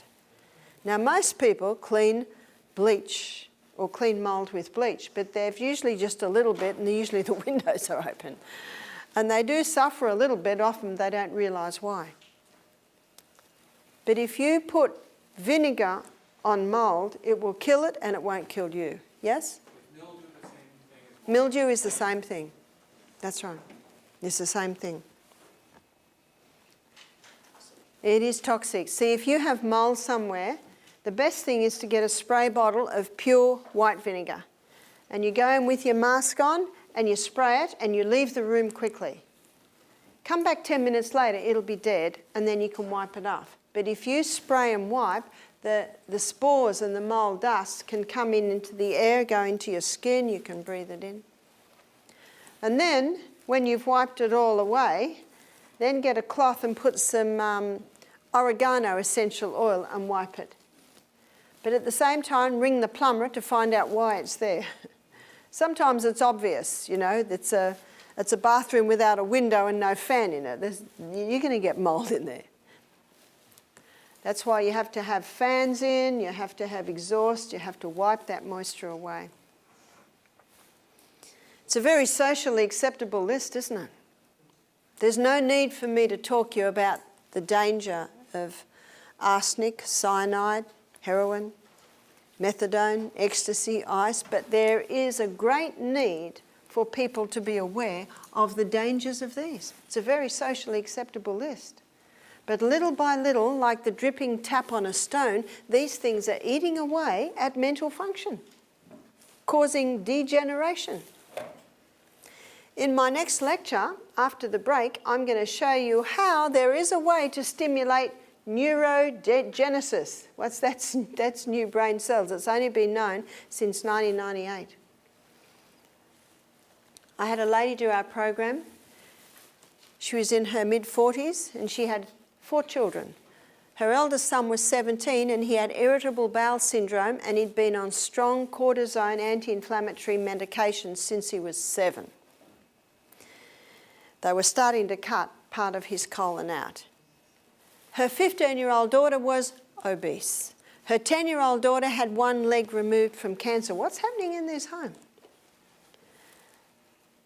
Now, most people clean bleach or clean mould with bleach, but they've usually just a little bit, and usually the windows are open. And they do suffer a little bit, often they don't realise why. But if you put vinegar on mould, it will kill it and it won't kill you. Yes? Mildew is the same thing. That's right. It's the same thing. It is toxic. See, if you have mould somewhere, the best thing is to get a spray bottle of pure white vinegar. And you go in with your mask on and you spray it and you leave the room quickly. Come back 10 minutes later, it'll be dead, and then you can wipe it off. But if you spray and wipe, the spores and the mould dust can come in into the air, go into your skin, you can breathe it in. And then, when you've wiped it all away, then get a cloth and put some oregano essential oil and wipe it. But at the same time, ring the plumber to find out why it's there. Sometimes it's obvious, you know, it's a bathroom without a window and no fan in it. You're going to get mould in there. That's why you have to have fans in, you have to have exhaust, you have to wipe that moisture away. It's a very socially acceptable list, isn't it? There's no need for me to talk you about the danger of arsenic, cyanide, heroin, methadone, ecstasy, ice, but there is a great need for people to be aware of the dangers of these. It's a very socially acceptable list. But little by little, like the dripping tap on a stone, these things are eating away at mental function, causing degeneration. In my next lecture, after the break, I'm going to show you how there is a way to stimulate neurogenesis. That's new brain cells. It's only been known since 1998. I had a lady do our program. She was in her mid-40s and she had 4 children. Her eldest son was 17 and he had irritable bowel syndrome and he'd been on strong cortisone anti-inflammatory medications since he was 7. They were starting to cut part of his colon out. Her 15-year-old daughter was obese. Her 10-year-old daughter had one leg removed from cancer. What's happening in this home?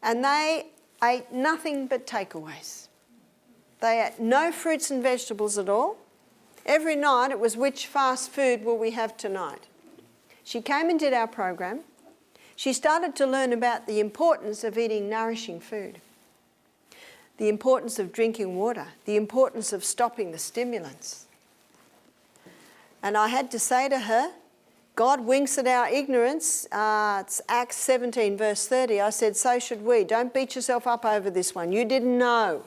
And they ate nothing but takeaways. They ate no fruits and vegetables at all. Every night it was, which fast food will we have tonight? She came and did our program. She started to learn about the importance of eating nourishing food, the importance of drinking water, the importance of stopping the stimulants. And I had to say to her, God winks at our ignorance. It's Acts 17 verse 30. I said, so should we. Don't beat yourself up over this one. You didn't know.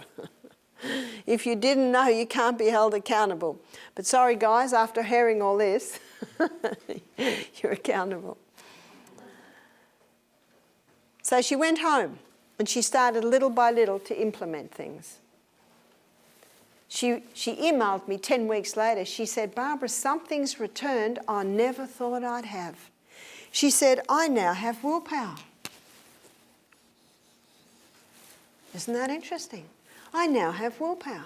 If you didn't know, you can't be held accountable. But sorry guys, after hearing all this, you're accountable. So she went home and she started little by little to implement things. She emailed me 10 weeks later. She said, Barbara, something's returned I never thought I'd have. She said, I now have willpower. Isn't that interesting? I now have willpower.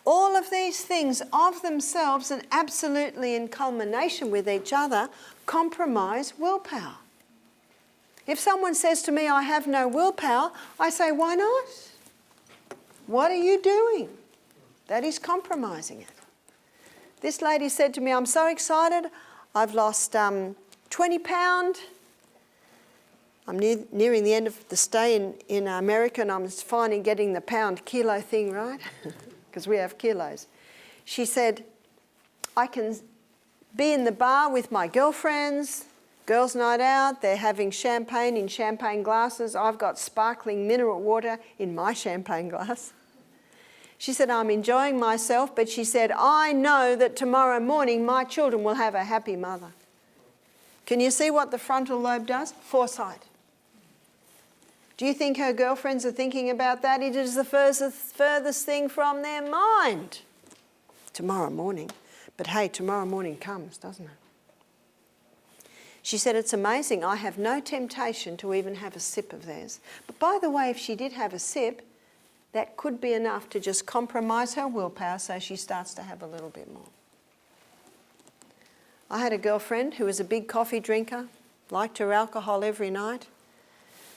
All of these things of themselves and absolutely in culmination with each other compromise willpower. If someone says to me, I have no willpower, I say, why not? What are you doing? That is compromising it. This lady said to me, I'm so excited, I've lost 20 pounds. I'm nearing the end of the stay in America and I'm finally getting the pound kilo thing right, because we have kilos. She said, I can be in the bar with my girlfriends, girls' night out, they're having champagne in champagne glasses. I've got sparkling mineral water in my champagne glass. She said, I'm enjoying myself, but she said, I know that tomorrow morning my children will have a happy mother. Can you see what the frontal lobe does? Foresight. Do you think her girlfriends are thinking about that? It is the furthest thing from their mind. Tomorrow morning. But hey, tomorrow morning comes, doesn't it? She said, it's amazing. I have no temptation to even have a sip of theirs. But by the way, if she did have a sip, that could be enough to just compromise her willpower so she starts to have a little bit more. I had a girlfriend who was a big coffee drinker, liked her alcohol every night.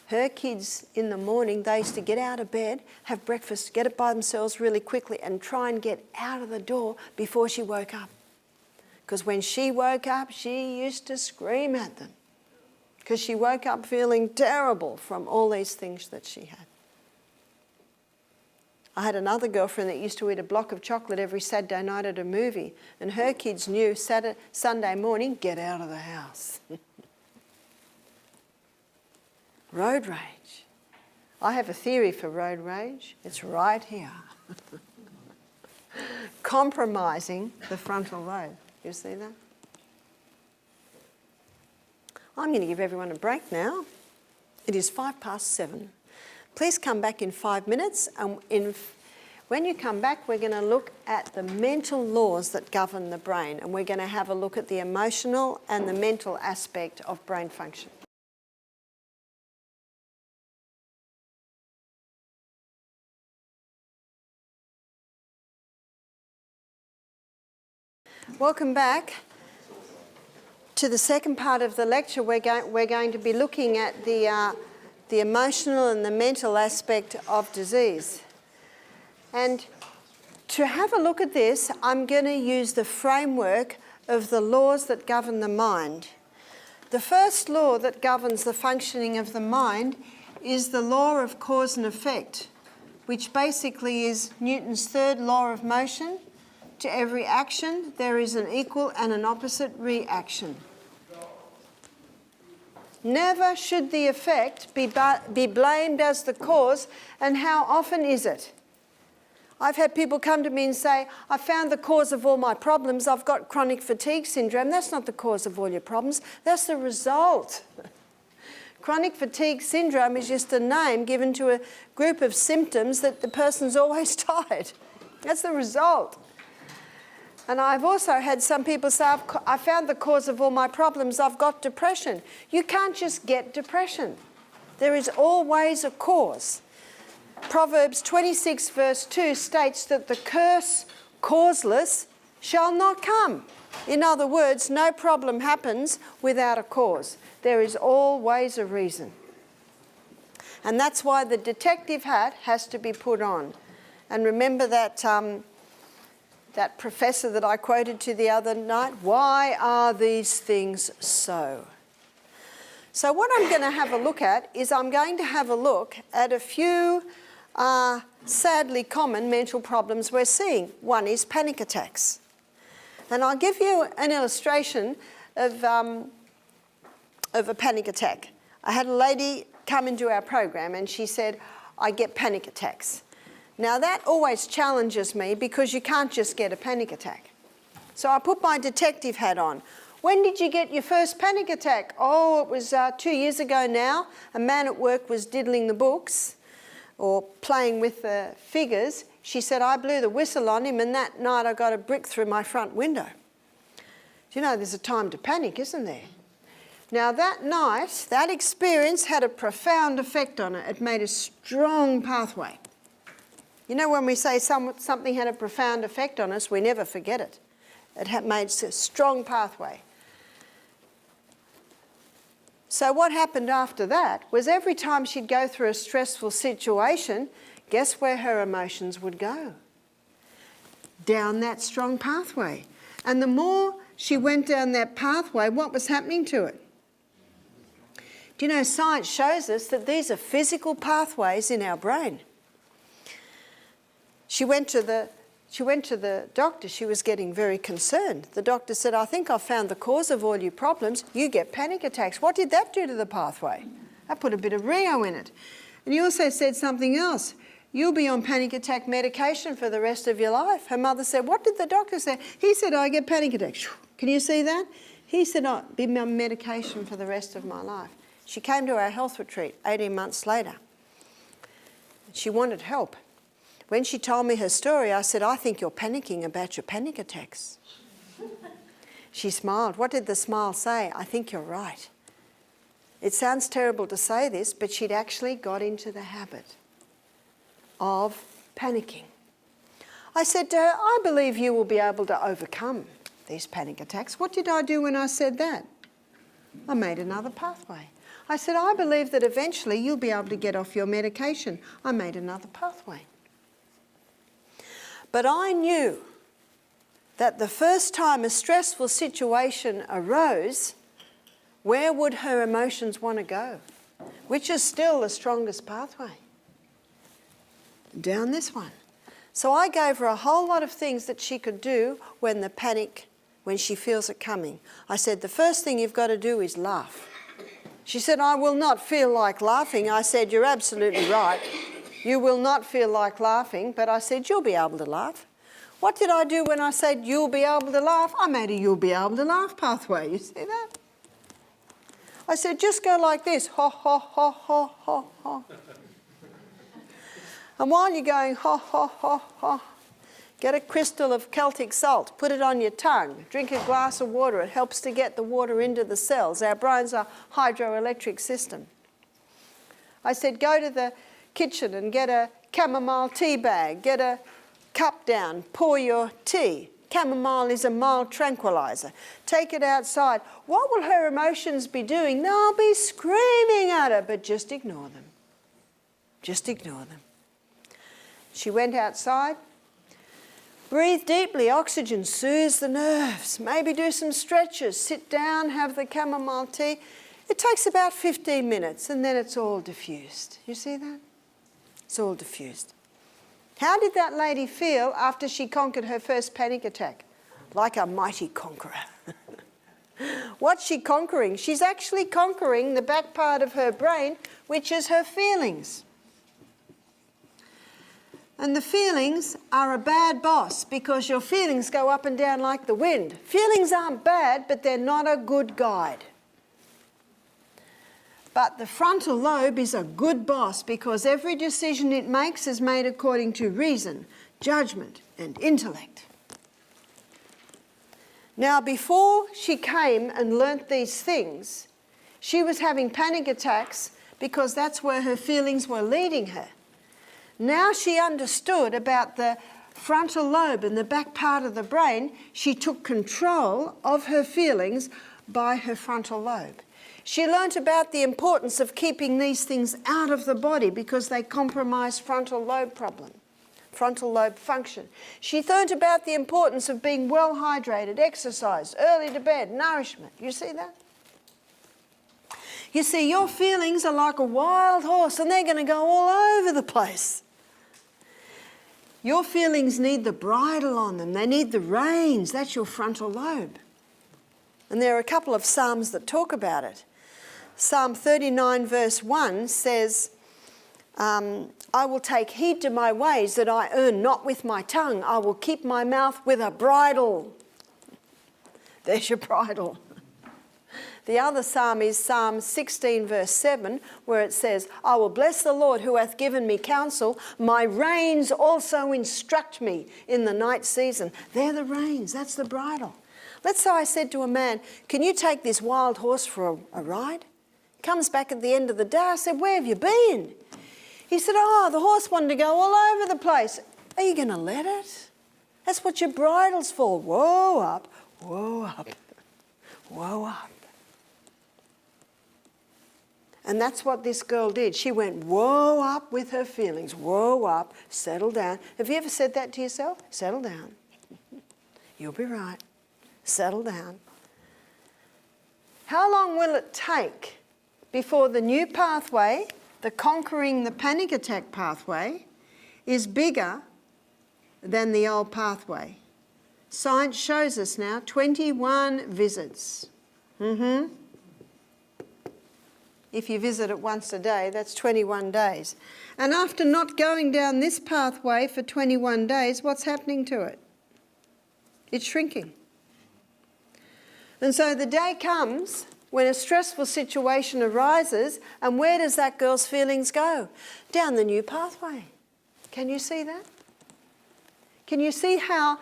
Her kids in the morning, they used to get out of bed, have breakfast, get it by themselves really quickly and try and get out of the door before she woke up. Because when she woke up, she used to scream at them because she woke up feeling terrible from all these things that she had. I had another girlfriend that used to eat a block of chocolate every Saturday night at a movie, and her kids knew Sunday morning, get out of the house. Road rage. I have a theory for road rage. It's right here. compromising the frontal lobe. You see that? I'm going to give everyone a break now. It is 7:05. Please come back in 5 minutes, and when you come back, we're going to look at the mental laws that govern the brain, and we're going to have a look at the emotional and the mental aspect of brain function. Welcome back to the second part of the lecture. We're going to be looking at the emotional and the mental aspect of disease. And to have a look at this, I'm going to use the framework of the laws that govern the mind. The first law that governs the functioning of the mind is the law of cause and effect, which basically is Newton's third law of motion. To every action, there is an equal and an opposite reaction. Never should the effect be blamed as the cause, and how often is it? I've had people come to me and say, I found the cause of all my problems. I've got chronic fatigue syndrome. That's not the cause of all your problems. That's the result. Chronic fatigue syndrome is just a name given to a group of symptoms that the person's always tired. That's the result. And I've also had some people say, I found the cause of all my problems. I've got depression. You can't just get depression. There is always a cause. Proverbs 26 verse 2 states that the curse causeless shall not come. In other words, no problem happens without a cause. There is always a reason. And that's why the detective hat has to be put on. And remember that that professor that I quoted to the other night, why are these things so? So what I'm going to have a look at is I'm going to have a look at a few sadly common mental problems we're seeing. One is panic attacks. And I'll give you an illustration of a panic attack. I had a lady come into our program and she said, I get panic attacks. Now that always challenges me because you can't just get a panic attack. So I put my detective hat on. When did you get your first panic attack? Oh, it was 2 years ago now. A man at work was diddling the books or playing with the figures. She said, I blew the whistle on him and that night I got a brick through my front window. Do you know there's a time to panic, isn't there? Now that night, that experience had a profound effect on her. It made a strong pathway. You know, when we say something had a profound effect on us, we never forget it. It made a strong pathway. So what happened after that was every time she'd go through a stressful situation, guess where her emotions would go? Down that strong pathway. And the more she went down that pathway, what was happening to it? Do you know, science shows us that these are physical pathways in our brain. She went to the doctor. She was getting very concerned. The doctor said, I think I've found the cause of all your problems. You get panic attacks. What did that do to the pathway? That put a bit of Rio in it. And he also said something else. You'll be on panic attack medication for the rest of your life. Her mother said, what did the doctor say? He said, I get panic attacks. Can you see that? He said, I'll be on medication for the rest of my life. She came to our health retreat 18 months later. She wanted help. When she told me her story, I said, I think you're panicking about your panic attacks. She smiled. What did the smile say? I think you're right. It sounds terrible to say this, but she'd actually got into the habit of panicking. I said to her, I believe you will be able to overcome these panic attacks. What did I do when I said that? I made another pathway. I said, I believe that eventually you'll be able to get off your medication. I made another pathway. But I knew that the first time a stressful situation arose, where would her emotions want to go? Which is still the strongest pathway? Down this one. So I gave her a whole lot of things that she could do when she feels it coming. I said, the first thing you've got to do is laugh. She said, I will not feel like laughing. I said, you're absolutely right. You will not feel like laughing, but I said, you'll be able to laugh. What did I do when I said you'll be able to laugh? I made a you'll be able to laugh pathway. You see that? I said, just go like this. Ha, ha, ha, ha, ha, ha. And while you're going ha, ha, ha, ha, get a crystal of Celtic salt, put it on your tongue, drink a glass of water. It helps to get the water into the cells. Our brain's a hydroelectric system. I said, go to the kitchen and get a chamomile tea bag, get a cup down, pour your tea. Chamomile is a mild tranquilizer. Take it outside. What will her emotions be doing? They'll be screaming at her, but just ignore them. Just ignore them. She went outside. Breathe deeply, oxygen soothes the nerves. Maybe do some stretches, sit down, have the chamomile tea. It takes about 15 minutes and then it's all diffused. You see that? It's all diffused. How did that lady feel after she conquered her first panic attack? Like a mighty conqueror. What's she conquering? She's actually conquering the back part of her brain, which is her feelings. And the feelings are a bad boss because your feelings go up and down like the wind. Feelings aren't bad, but they're not a good guide. But the frontal lobe is a good boss because every decision it makes is made according to reason, judgment, and intellect. Now, before she came and learnt these things, she was having panic attacks because that's where her feelings were leading her. Now she understood about the frontal lobe and the back part of the brain. She took control of her feelings by her frontal lobe. She learnt about the importance of keeping these things out of the body because they compromise frontal lobe function. She learnt about the importance of being well hydrated, exercise, early to bed, nourishment. You see that? You see, your feelings are like a wild horse and they're going to go all over the place. Your feelings need the bridle on them. They need the reins. That's your frontal lobe. And there are a couple of Psalms that talk about it. Psalm 39 verse 1 says, I will take heed to my ways that I earn not with my tongue. I will keep my mouth with a bridle. There's your bridle. The other psalm is Psalm 16 verse 7 where it says, I will bless the Lord who hath given me counsel. My reins also instruct me in the night season. They're the reins. That's the bridle. Let's say I said to a man, can you take this wild horse for a ride? Comes back at the end of the day. I said, where have you been? He said, the horse wanted to go all over the place. Are you going to let it? That's what your bridle's for. Whoa up, whoa up, whoa up. And that's what this girl did. She went whoa up with her feelings. Whoa up, settle down. Have you ever said that to yourself? Settle down. You'll be right. Settle down. How long will it take before the new pathway, the conquering the panic attack pathway, is bigger than the old pathway? Science shows us now 21 visits. If you visit it once a day, that's 21 days. And after not going down this pathway for 21 days, what's happening to it? It's shrinking. And so the day comes when a stressful situation arises, and where does that girl's feelings go? Down the new pathway. Can you see that? Can you see how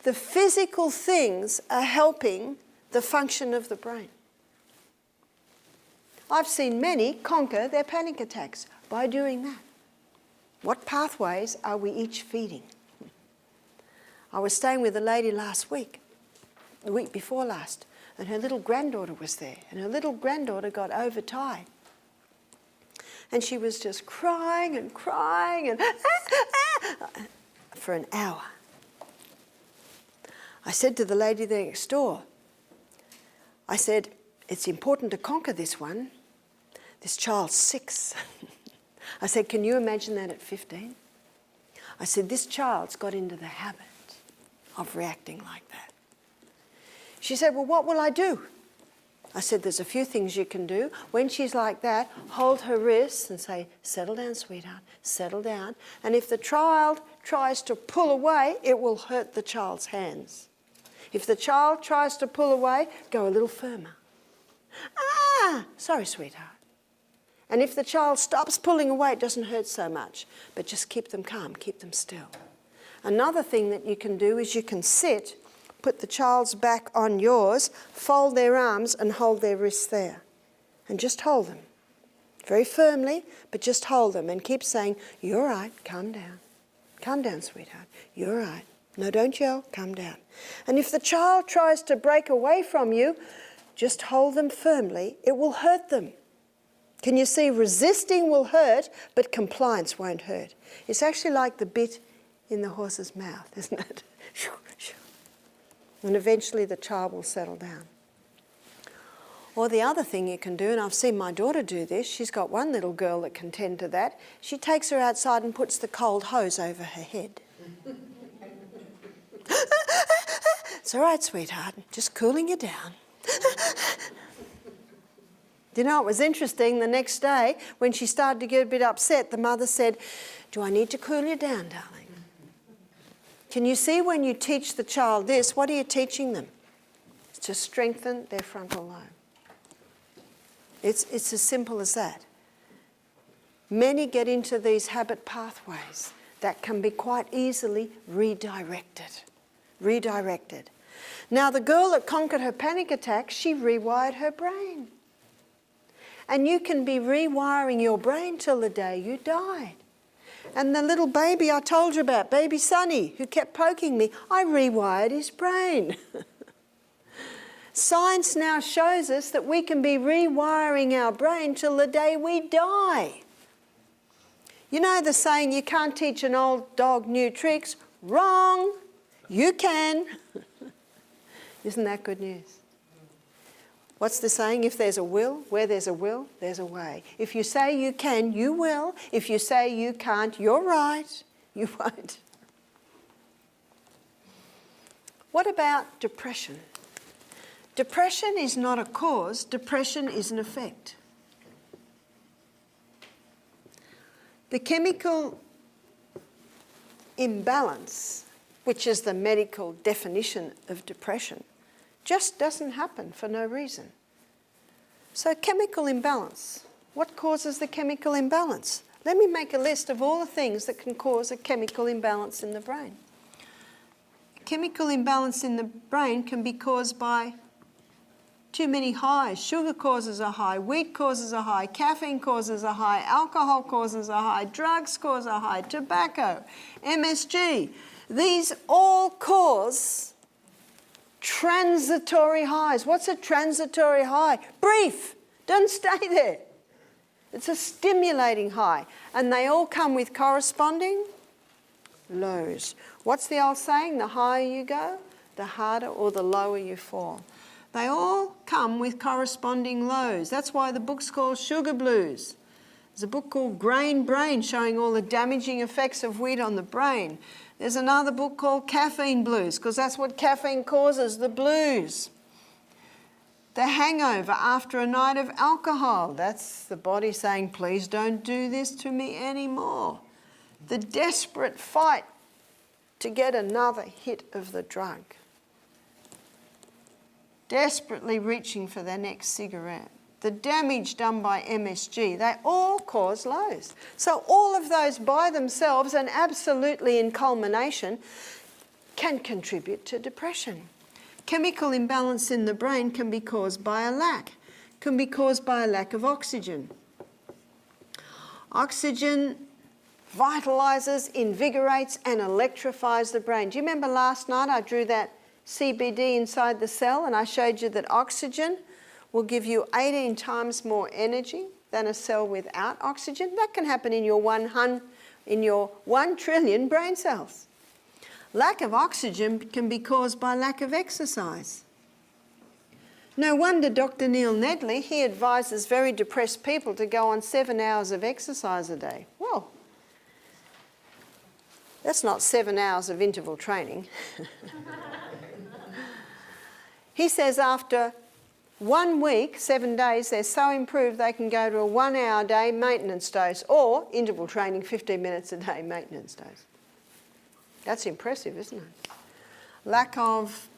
the physical things are helping the function of the brain? I've seen many conquer their panic attacks by doing that. What pathways are we each feeding? I was staying with a lady last week, the week before last, and her little granddaughter was there, and her little granddaughter got overtired. And she was just crying and crying and for an hour. I said to the lady there next door, I said, it's important to conquer this one. This child's 6. I said, can you imagine that at 15? I said, this child's got into the habit of reacting like that. She said, well, what will I do? I said, there's a few things you can do. When she's like that, hold her wrists and say, settle down, sweetheart, settle down. And if the child tries to pull away, it will hurt the child's hands. If the child tries to pull away, go a little firmer. Ah, sorry, sweetheart. And if the child stops pulling away, it doesn't hurt so much. But just keep them calm, keep them still. Another thing that you can do is you can sit, put the child's back on yours, fold their arms and hold their wrists there. And just hold them. Very firmly, but just hold them and keep saying, you're right, calm down. Calm down, sweetheart. You're right. No, don't yell, calm down. And if the child tries to break away from you, just hold them firmly. It will hurt them. Can you see, resisting will hurt, but compliance won't hurt. It's actually like the bit in the horse's mouth, isn't it? And eventually the child will settle down. Or the other thing you can do, and I've seen my daughter do this, she's got one little girl that can tend to that. She takes her outside and puts the cold hose over her head. It's all right, sweetheart, just cooling you down. You know, it was interesting, the next day, when she started to get a bit upset, the mother said, do I need to cool you down, darling? Can you see when you teach the child this, what are you teaching them? It's to strengthen their frontal lobe. It's as simple as that. Many get into these habit pathways that can be quite easily redirected. Now, the girl that conquered her panic attack, she rewired her brain. And you can be rewiring your brain till the day you die. And the little baby I told you about, baby Sonny, who kept poking me, I rewired his brain. Science now shows us that we can be rewiring our brain till the day we die. You know the saying, you can't teach an old dog new tricks? Wrong. You can. Isn't that good news? What's the saying? If there's a will, where there's a will, there's a way. If you say you can, you will. If you say you can't, you're right. You won't. What about depression? Depression is not a cause. Depression is an effect. The chemical imbalance, which is the medical definition of depression, just doesn't happen for no reason. So chemical imbalance. What causes the chemical imbalance? Let me make a list of all the things that can cause a chemical imbalance in the brain. A chemical imbalance in the brain can be caused by too many highs. Sugar causes a high, wheat causes a high, caffeine causes a high, alcohol causes a high, drugs cause a high, tobacco, MSG. These all cause transitory highs. What's a transitory high? Brief. Doesn't stay there. It's a stimulating high. And they all come with corresponding lows. What's the old saying? The higher you go, the harder or the lower you fall. They all come with corresponding lows. That's why the book's called Sugar Blues. There's a book called Grain Brain showing all the damaging effects of wheat on the brain. There's another book called Caffeine Blues, because that's what caffeine causes, the blues. The hangover after a night of alcohol. That's the body saying, please don't do this to me anymore. The desperate fight to get another hit of the drug. Desperately reaching for their next cigarette. The damage done by MSG, they all cause lows. So all of those by themselves and absolutely in culmination can contribute to depression. Chemical imbalance in the brain can be caused by a lack, can be caused by a lack of oxygen. Oxygen vitalizes, invigorates and electrifies the brain. Do you remember last night I drew that CBD inside the cell and I showed you that oxygen will give you 18 times more energy than a cell without oxygen? That can happen in your 1 trillion brain cells. Lack of oxygen can be caused by lack of exercise. No wonder Dr. Neil Nedley, he advises very depressed people to go on 7 hours of exercise a day. Well, that's not 7 hours of interval training. He says after 1 week, 7 days, they're so improved they can go to a 1 hour a day maintenance dose or interval training 15 minutes a day maintenance dose. That's impressive, isn't it? Lack of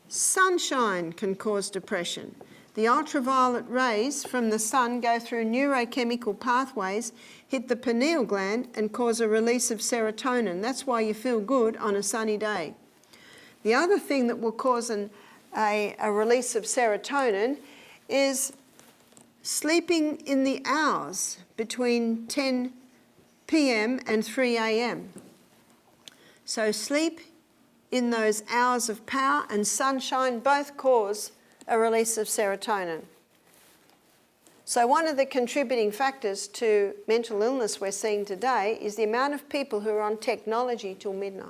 sunshine can cause depression. The ultraviolet rays from the sun go through neurochemical pathways, hit the pineal gland and cause a release of serotonin. That's why you feel good on a sunny day. The other thing that will cause a release of serotonin is sleeping in the hours between 10 p.m. and 3 a.m. So sleep in those hours of power and sunshine both cause a release of serotonin. So one of the contributing factors to mental illness we're seeing today is the amount of people who are on technology till midnight.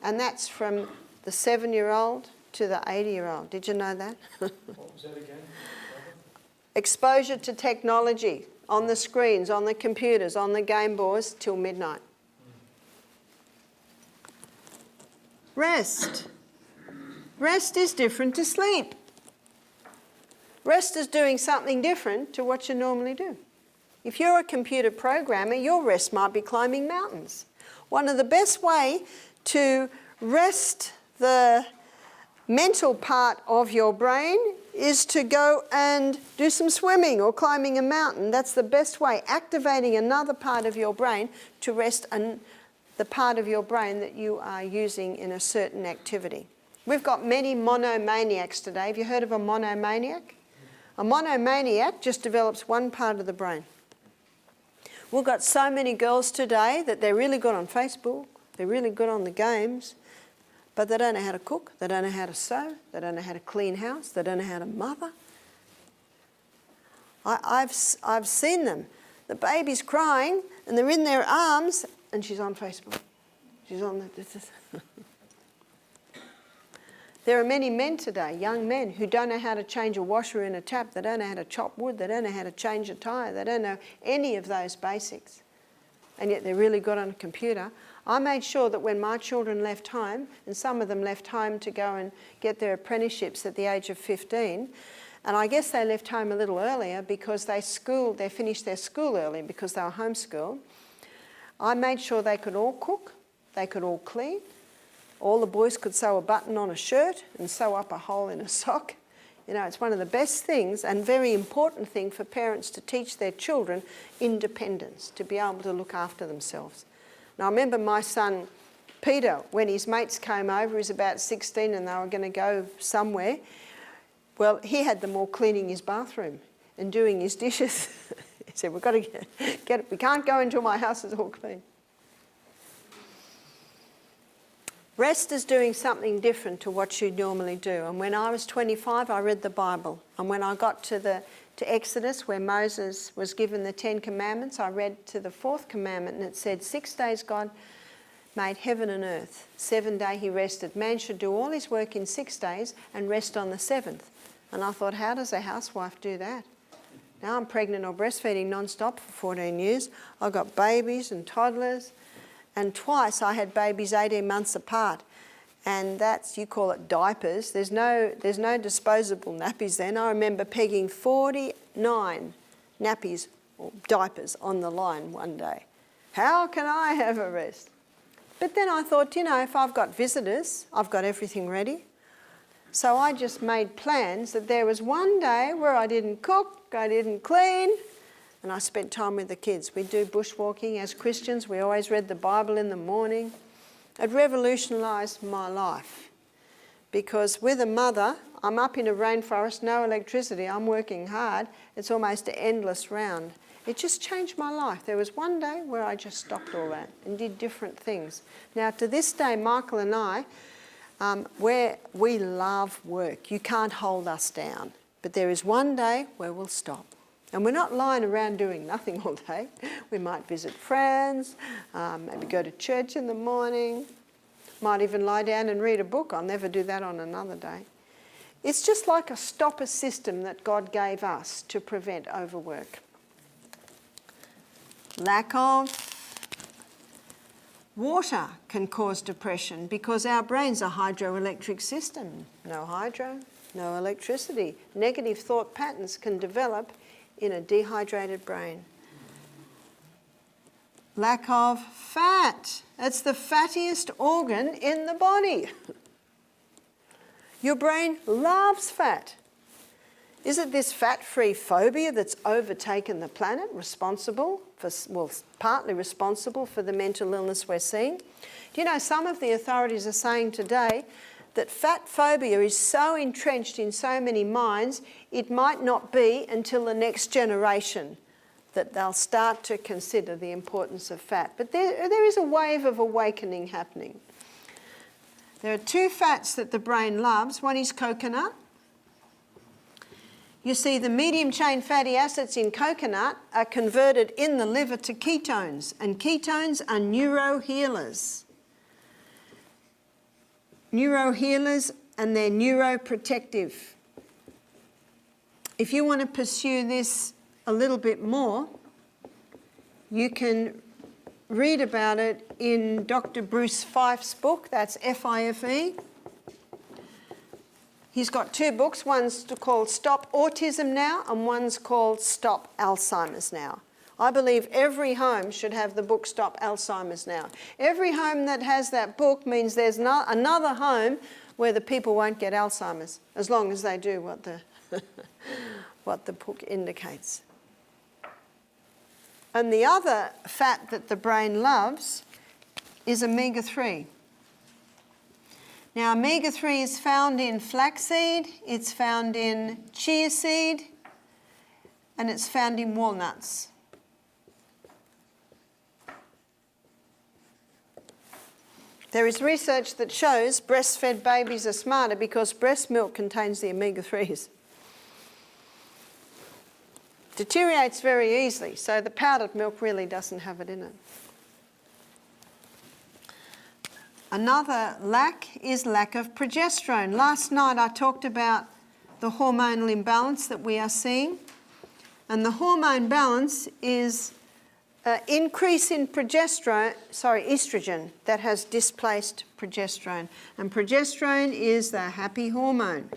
And that's from the 7-year-old to the 80-year-old. Did you know that? What was that again? Exposure to technology on the screens, on the computers, on the game boards till midnight. Rest. Rest is different to sleep. Rest is doing something different to what you normally do. If you're a computer programmer, your rest might be climbing mountains. One of the best way to rest the mental part of your brain is to go and do some swimming or climbing a mountain. That's the best way, activating another part of your brain to rest the part of your brain that you are using in a certain activity. We've got many monomaniacs today. Have you heard of a monomaniac? A monomaniac just develops one part of the brain. We've got so many girls today that they're really good on Facebook, they're really good on the games, but they don't know how to cook, they don't know how to sew, they don't know how to clean house, they don't know how to mother. I've seen them. The baby's crying and they're in their arms and she's on Facebook. She's on the... There are many men today, young men, who don't know how to change a washer in a tap, they don't know how to chop wood, they don't know how to change a tyre, they don't know any of those basics. And yet they're really good on a computer. I made sure that when my children left home, and some of them left home to go and get their apprenticeships at the age of 15, and I guess they left home a little earlier because they finished their school early because they were homeschooled. I made sure they could all cook, they could all clean, all the boys could sew a button on a shirt and sew up a hole in a sock. You know, it's one of the best things and very important thing for parents to teach their children independence, to be able to look after themselves. Now, I remember my son, Peter, when his mates came over, he was about 16 and they were going to go somewhere. Well, he had them all cleaning his bathroom and doing his dishes. He said, we've got to get it. We can't go until my house is all clean. Rest is doing something different to what you normally do. And when I was 25, I read the Bible. And when I got to Exodus, where Moses was given the 10 Commandments, I read to the 4th commandment and it said, 6 days God made heaven and earth. 7th day he rested. Man should do all his work in 6 days and rest on the 7th. And I thought, how does a housewife do that? Now I'm pregnant or breastfeeding non-stop for 14 years. I've got babies and toddlers. And twice I had babies 18 months apart. And that's, you call it diapers. There's no disposable nappies then. I remember pegging 49 nappies or diapers on the line one day. How can I have a rest? But then I thought, you know, if I've got visitors, I've got everything ready. So I just made plans that there was one day where I didn't cook, I didn't clean, and I spent time with the kids. We do bushwalking as Christians. We always read the Bible in the morning. It revolutionised my life because with a mother, I'm up in a rainforest, no electricity, I'm working hard. It's almost an endless round. It just changed my life. There was one day where I just stopped all that and did different things. Now, to this day, Michael and I, we love work. You can't hold us down. But there is one day where we'll stop. And we're not lying around doing nothing all day. We might visit friends, maybe go to church in the morning, might even lie down and read a book. I'll never do that on another day. It's just like a stopper system that God gave us to prevent overwork. Lack of water can cause depression because our brain's a hydroelectric system. No hydro, No electricity. Negative thought patterns can develop in a dehydrated brain. Lack of fat. It's the fattiest organ in the body. Your brain loves fat. Is it this fat-free phobia that's overtaken the planet, partly responsible for the mental illness we're seeing? Do you know, some of the authorities are saying today that fat phobia is so entrenched in so many minds, it might not be until the next generation that they'll start to consider the importance of fat. But there is a wave of awakening happening. There are two fats that the brain loves. One is coconut. You see, the medium-chain fatty acids in coconut are converted in the liver to ketones, and ketones are neurohealers. Neurohealers, and they're neuroprotective. If you want to pursue this a little bit more, you can read about it in Dr. Bruce Fife's book, that's F-I-F-E. He's got two books, one's called Stop Autism Now and one's called Stop Alzheimer's Now. I believe every home should have the book Stop Alzheimer's Now. Every home that has that book means there's another home where the people won't get Alzheimer's, as long as they do what the, what the book indicates. And the other fat that the brain loves is omega-3. Now, omega-3 is found in flaxseed, it's found in chia seed, and it's found in walnuts. There is research that shows breastfed babies are smarter because breast milk contains the omega-3s. Deteriorates very easily, so the powdered milk really doesn't have it in it. Another lack is lack of progesterone. Last night I talked about the hormonal imbalance that we are seeing, and the hormone balance is an increase in estrogen that has displaced progesterone, and progesterone is the happy hormone.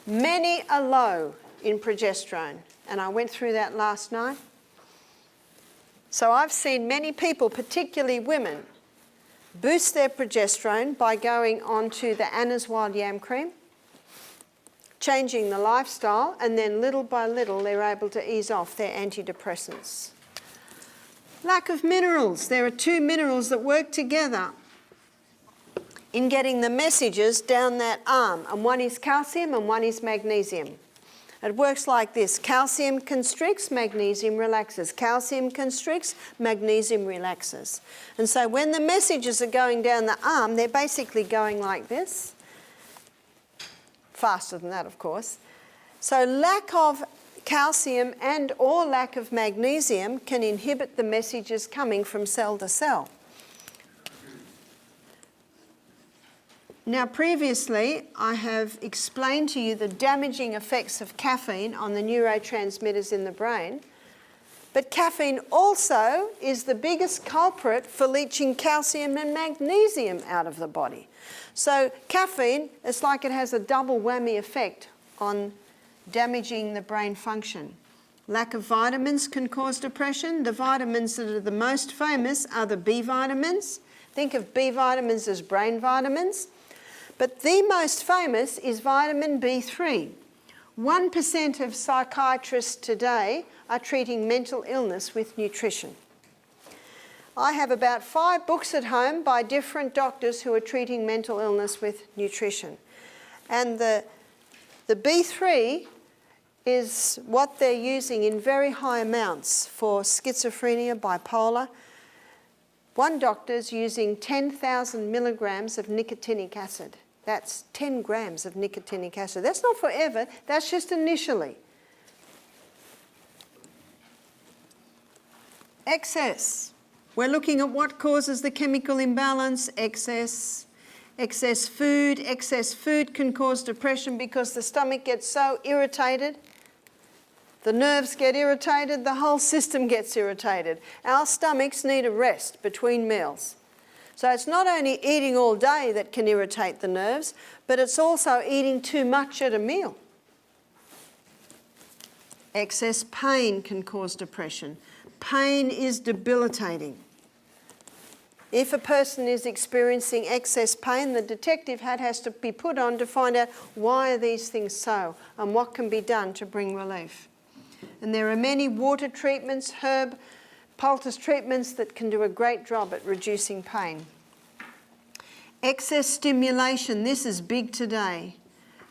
Many are low in progesterone, and I went through that last night. So I've seen many people, particularly women, boost their progesterone by going onto the Anna's Wild Yam Cream, changing the lifestyle, and then little by little they're able to ease off their antidepressants. Lack of minerals. There are two minerals that work together in getting the messages down that arm, and one is calcium and one is magnesium. It works like this. Calcium constricts, magnesium relaxes. Calcium constricts, magnesium relaxes. And so when the messages are going down the arm, they're basically going like this. Faster than that, of course. So lack of calcium and or lack of magnesium can inhibit the messages coming from cell to cell. Now, previously, I have explained to you the damaging effects of caffeine on the neurotransmitters in the brain, but caffeine also is the biggest culprit for leaching calcium and magnesium out of the body. So caffeine, it's like it has a double whammy effect on damaging the brain function. Lack of vitamins can cause depression. The vitamins that are the most famous are the B vitamins. Think of B vitamins as brain vitamins. But the most famous is vitamin B3. 1% of psychiatrists today are treating mental illness with nutrition. I have about 5 books at home by different doctors who are treating mental illness with nutrition. And the B3 is what they're using in very high amounts for schizophrenia, bipolar. One doctor's using 10,000 milligrams of nicotinic acid. That's 10 grams of nicotinic acid. That's not forever, that's just initially. Excess. We're looking at what causes the chemical imbalance. Excess food. Excess food can cause depression because the stomach gets so irritated. The nerves get irritated, the whole system gets irritated. Our stomachs need a rest between meals. So it's not only eating all day that can irritate the nerves, but it's also eating too much at a meal. Excess pain can cause depression. Pain is debilitating. If a person is experiencing excess pain, the detective hat has to be put on to find out why are these things so and what can be done to bring relief. And there are many water treatments, herb, poultice treatments that can do a great job at reducing pain. Excess stimulation, this is big today.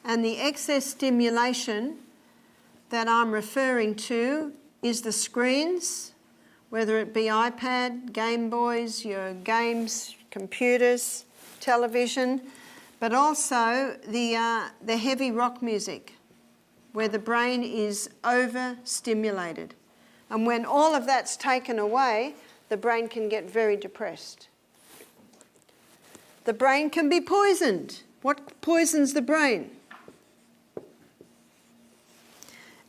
And the excess stimulation that I'm referring to is the screens, whether it be iPad, Game Boys, your games, computers, television, but also the heavy rock music, where the brain is overstimulated. And when all of that's taken away, the brain can get very depressed. The brain can be poisoned. What poisons the brain?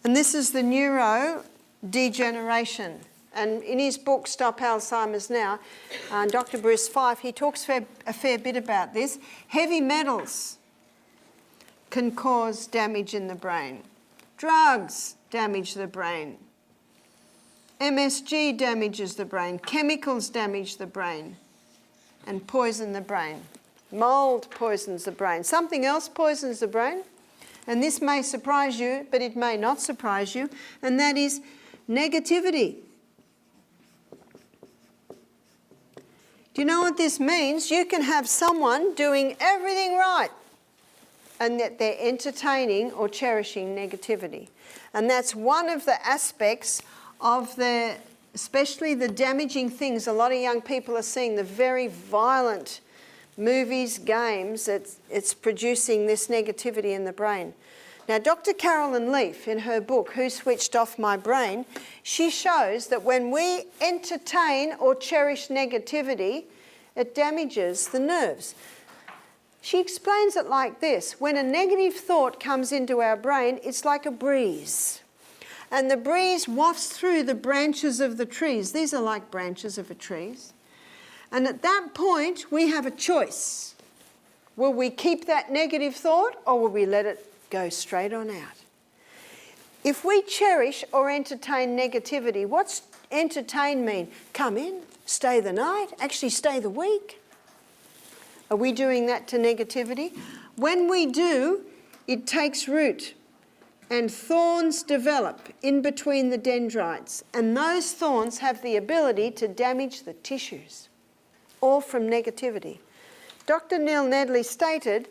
And this is the neurodegeneration. And in his book, Stop Alzheimer's Now, Dr. Bruce Fife, he talks a fair bit about this. Heavy metals can cause damage in the brain. Drugs damage the brain. MSG damages the brain. Chemicals damage the brain and poison the brain. Mold poisons the brain. Something else poisons the brain. And this may surprise you, but it may not surprise you, and that is negativity. Do you know what this means? You can have someone doing everything right and that they're entertaining or cherishing negativity. And that's one of the aspects of especially the damaging things. A lot of young people are seeing the very violent movies, games, it's producing this negativity in the brain. Now, Dr. Carolyn Leaf, in her book, Who Switched Off My Brain, she shows that when we entertain or cherish negativity, it damages the nerves. She explains it like this. When a negative thought comes into our brain, it's like a breeze. And the breeze wafts through the branches of the trees. These are like branches of a tree. And at that point, we have a choice. Will we keep that negative thought or will we let it go straight on out? If we cherish or entertain negativity, what's entertain mean? Come in, stay the night, actually stay the week. Are we doing that to negativity? When we do, it takes root and thorns develop in between the dendrites, and those thorns have the ability to damage the tissues, all from negativity. Dr. Neil Nedley stated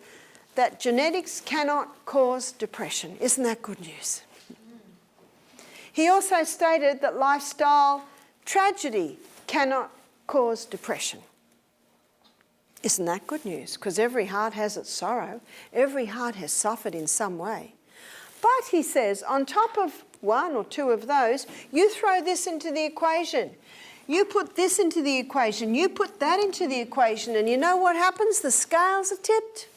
that genetics cannot cause depression. Isn't that good news? He also stated that lifestyle tragedy cannot cause depression. Isn't that good news? Because every heart has its sorrow. Every heart has suffered in some way. But, he says, on top of one or two of those, you throw this into the equation. You put this into the equation. You put that into the equation. And you know what happens? The scales are tipped.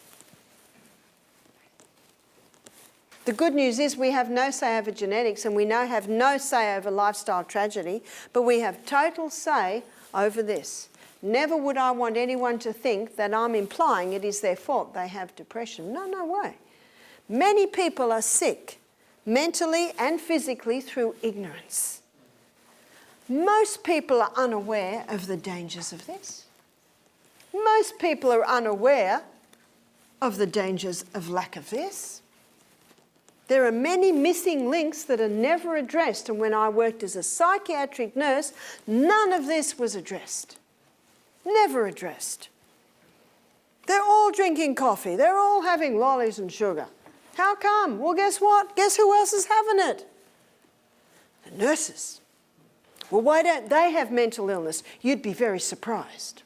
The good news is we have no say over genetics, and we now have no say over lifestyle tragedy, but we have total say over this. Never would I want anyone to think that I'm implying it is their fault they have depression. No, no way. Many people are sick, mentally and physically, through ignorance. Most people are unaware of the dangers of this. Most people are unaware of the dangers of lack of this. There are many missing links that are never addressed, and when I worked as a psychiatric nurse, none of this was addressed. Never addressed. They're all drinking coffee. They're all having lollies and sugar. How come? Well, guess what? Guess who else is having it? The nurses. Well, why don't they have mental illness? You'd be very surprised.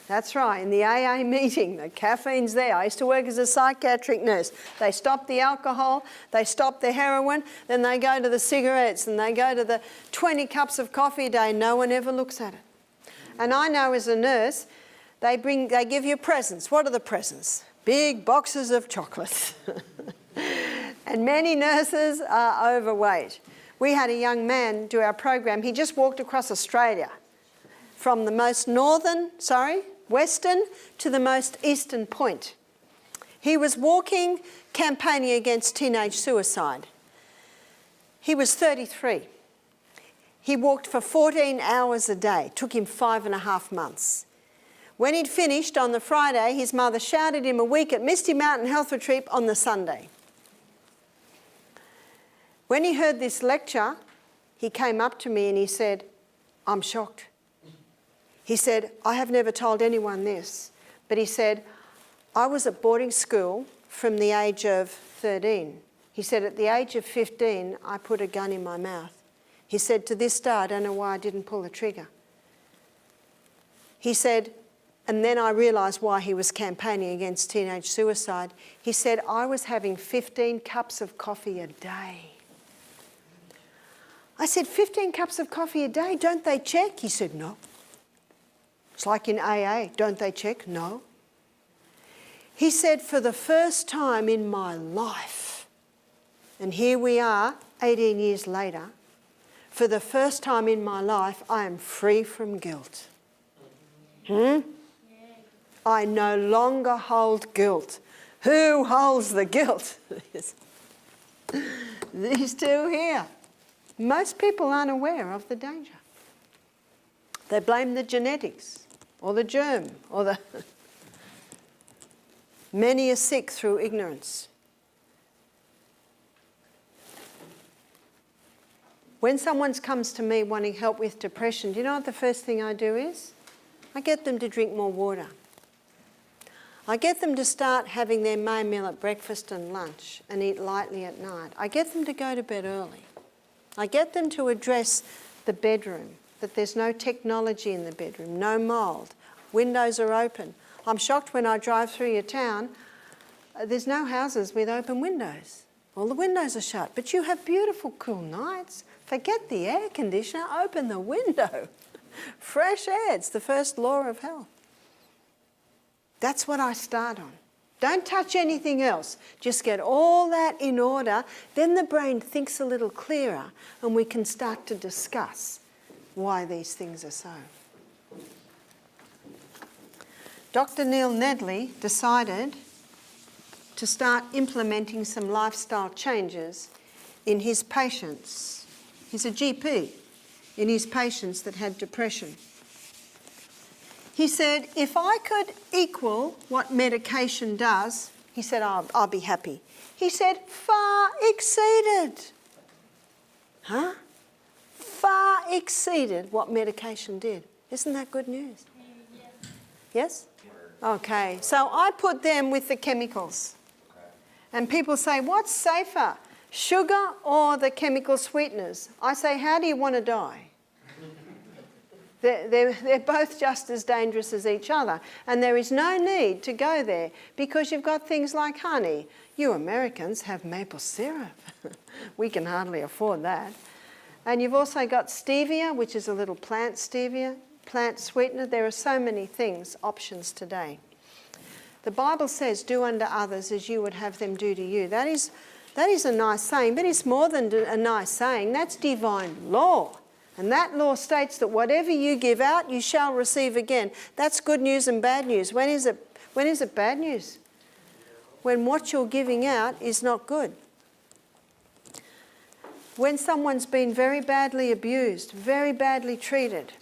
That's right, in the AA meeting, the caffeine's there. I used to work as a psychiatric nurse. They stop the alcohol, they stop the heroin, then they go to the cigarettes and they go to the 20 cups of coffee a day. No one ever looks at it. And I know as a nurse, they give you presents. What are the presents? Big boxes of chocolates. And many nurses are overweight. We had a young man do our program. He just walked across Australia from the most western to the most eastern point. He was walking, campaigning against teenage suicide. He was 33. He walked for 14 hours a day. Took him 5.5 months. When he'd finished on the Friday, his mother shouted him a week at Misty Mountain Health Retreat on the Sunday. When he heard this lecture, he came up to me and he said, "I'm shocked." He said, "I have never told anyone this," but he said, "I was at boarding school from the age of 13. He said, at the age of 15, I put a gun in my mouth. He said, to this day, I don't know why I didn't pull the trigger. He said, and then I realised why he was campaigning against teenage suicide. He said, I was having 15 cups of coffee a day. I said, 15 cups of coffee a day, don't they check? He said, no. It's like in AA, don't they check? No. He said, for the first time in my life, and here we are 18 years later, for the first time in my life, I am free from guilt. I no longer hold guilt. Who holds the guilt? These two here. Most people aren't aware of the danger. They blame the genetics or the germ or the... Many are sick through ignorance. When someone comes to me wanting help with depression, do you know what the first thing I do is? I get them to drink more water. I get them to start having their main meal at breakfast and lunch and eat lightly at night. I get them to go to bed early. I get them to address the bedroom, that there's no technology in the bedroom, no mould, windows are open. I'm shocked when I drive through your town, there's no houses with open windows. All the windows are shut, but you have beautiful cool nights. Forget the air conditioner, open the window. Fresh air, it's the first law of health. That's what I start on. Don't touch anything else. Just get all that in order. Then the brain thinks a little clearer and we can start to discuss why these things are so. Dr. Neil Nedley decided to start implementing some lifestyle changes in his patients. He's a GP in his patients that had depression. He said, if I could equal what medication does, he said, I'll be happy. He said, far exceeded. Huh? Far exceeded what medication did. Isn't that good news? Yes? Okay, so I put them with the chemicals. And people say, what's safer, sugar or the chemical sweeteners? I say, how do you want to die? They're both just as dangerous as each other. And there is no need to go there because you've got things like honey. You Americans have maple syrup. We can hardly afford that. And you've also got stevia, which is a little plant stevia, plant sweetener. There are so many things, options today. The Bible says, do unto others as you would have them do to you. That is a nice saying, but it's more than a nice saying. That's divine law. And that law states that whatever you give out, you shall receive again. That's good news and bad news. When is it bad news? When what you're giving out is not good. When someone's been very badly abused, very badly treated.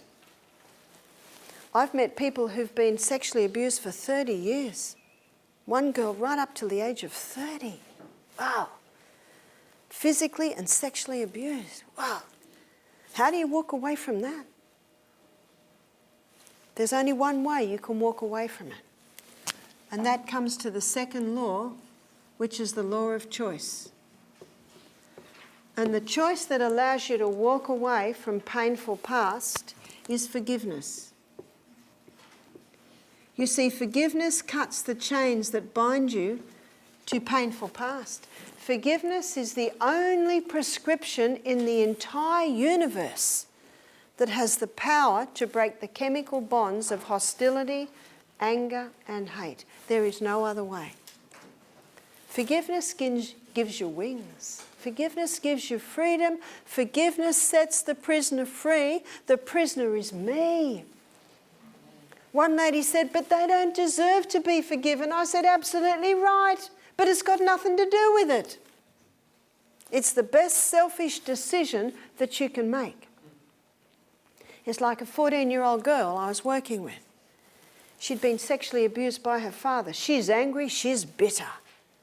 I've met people who've been sexually abused for 30 years. One girl right up till the age of 30. Wow. Physically and sexually abused. Wow. How do you walk away from that? There's only one way you can walk away from it. And that comes to the second law, which is the law of choice. And the choice that allows you to walk away from painful past is forgiveness. You see, forgiveness cuts the chains that bind you to painful past. Forgiveness is the only prescription in the entire universe that has the power to break the chemical bonds of hostility, anger, and hate. There is no other way. Forgiveness gives you wings. Forgiveness gives you freedom. Forgiveness sets the prisoner free. The prisoner is me. One lady said, but they don't deserve to be forgiven. I said, absolutely right, but it's got nothing to do with it. It's the best selfish decision that you can make. It's like a 14-year-old girl I was working with. She'd been sexually abused by her father. She's angry, she's bitter.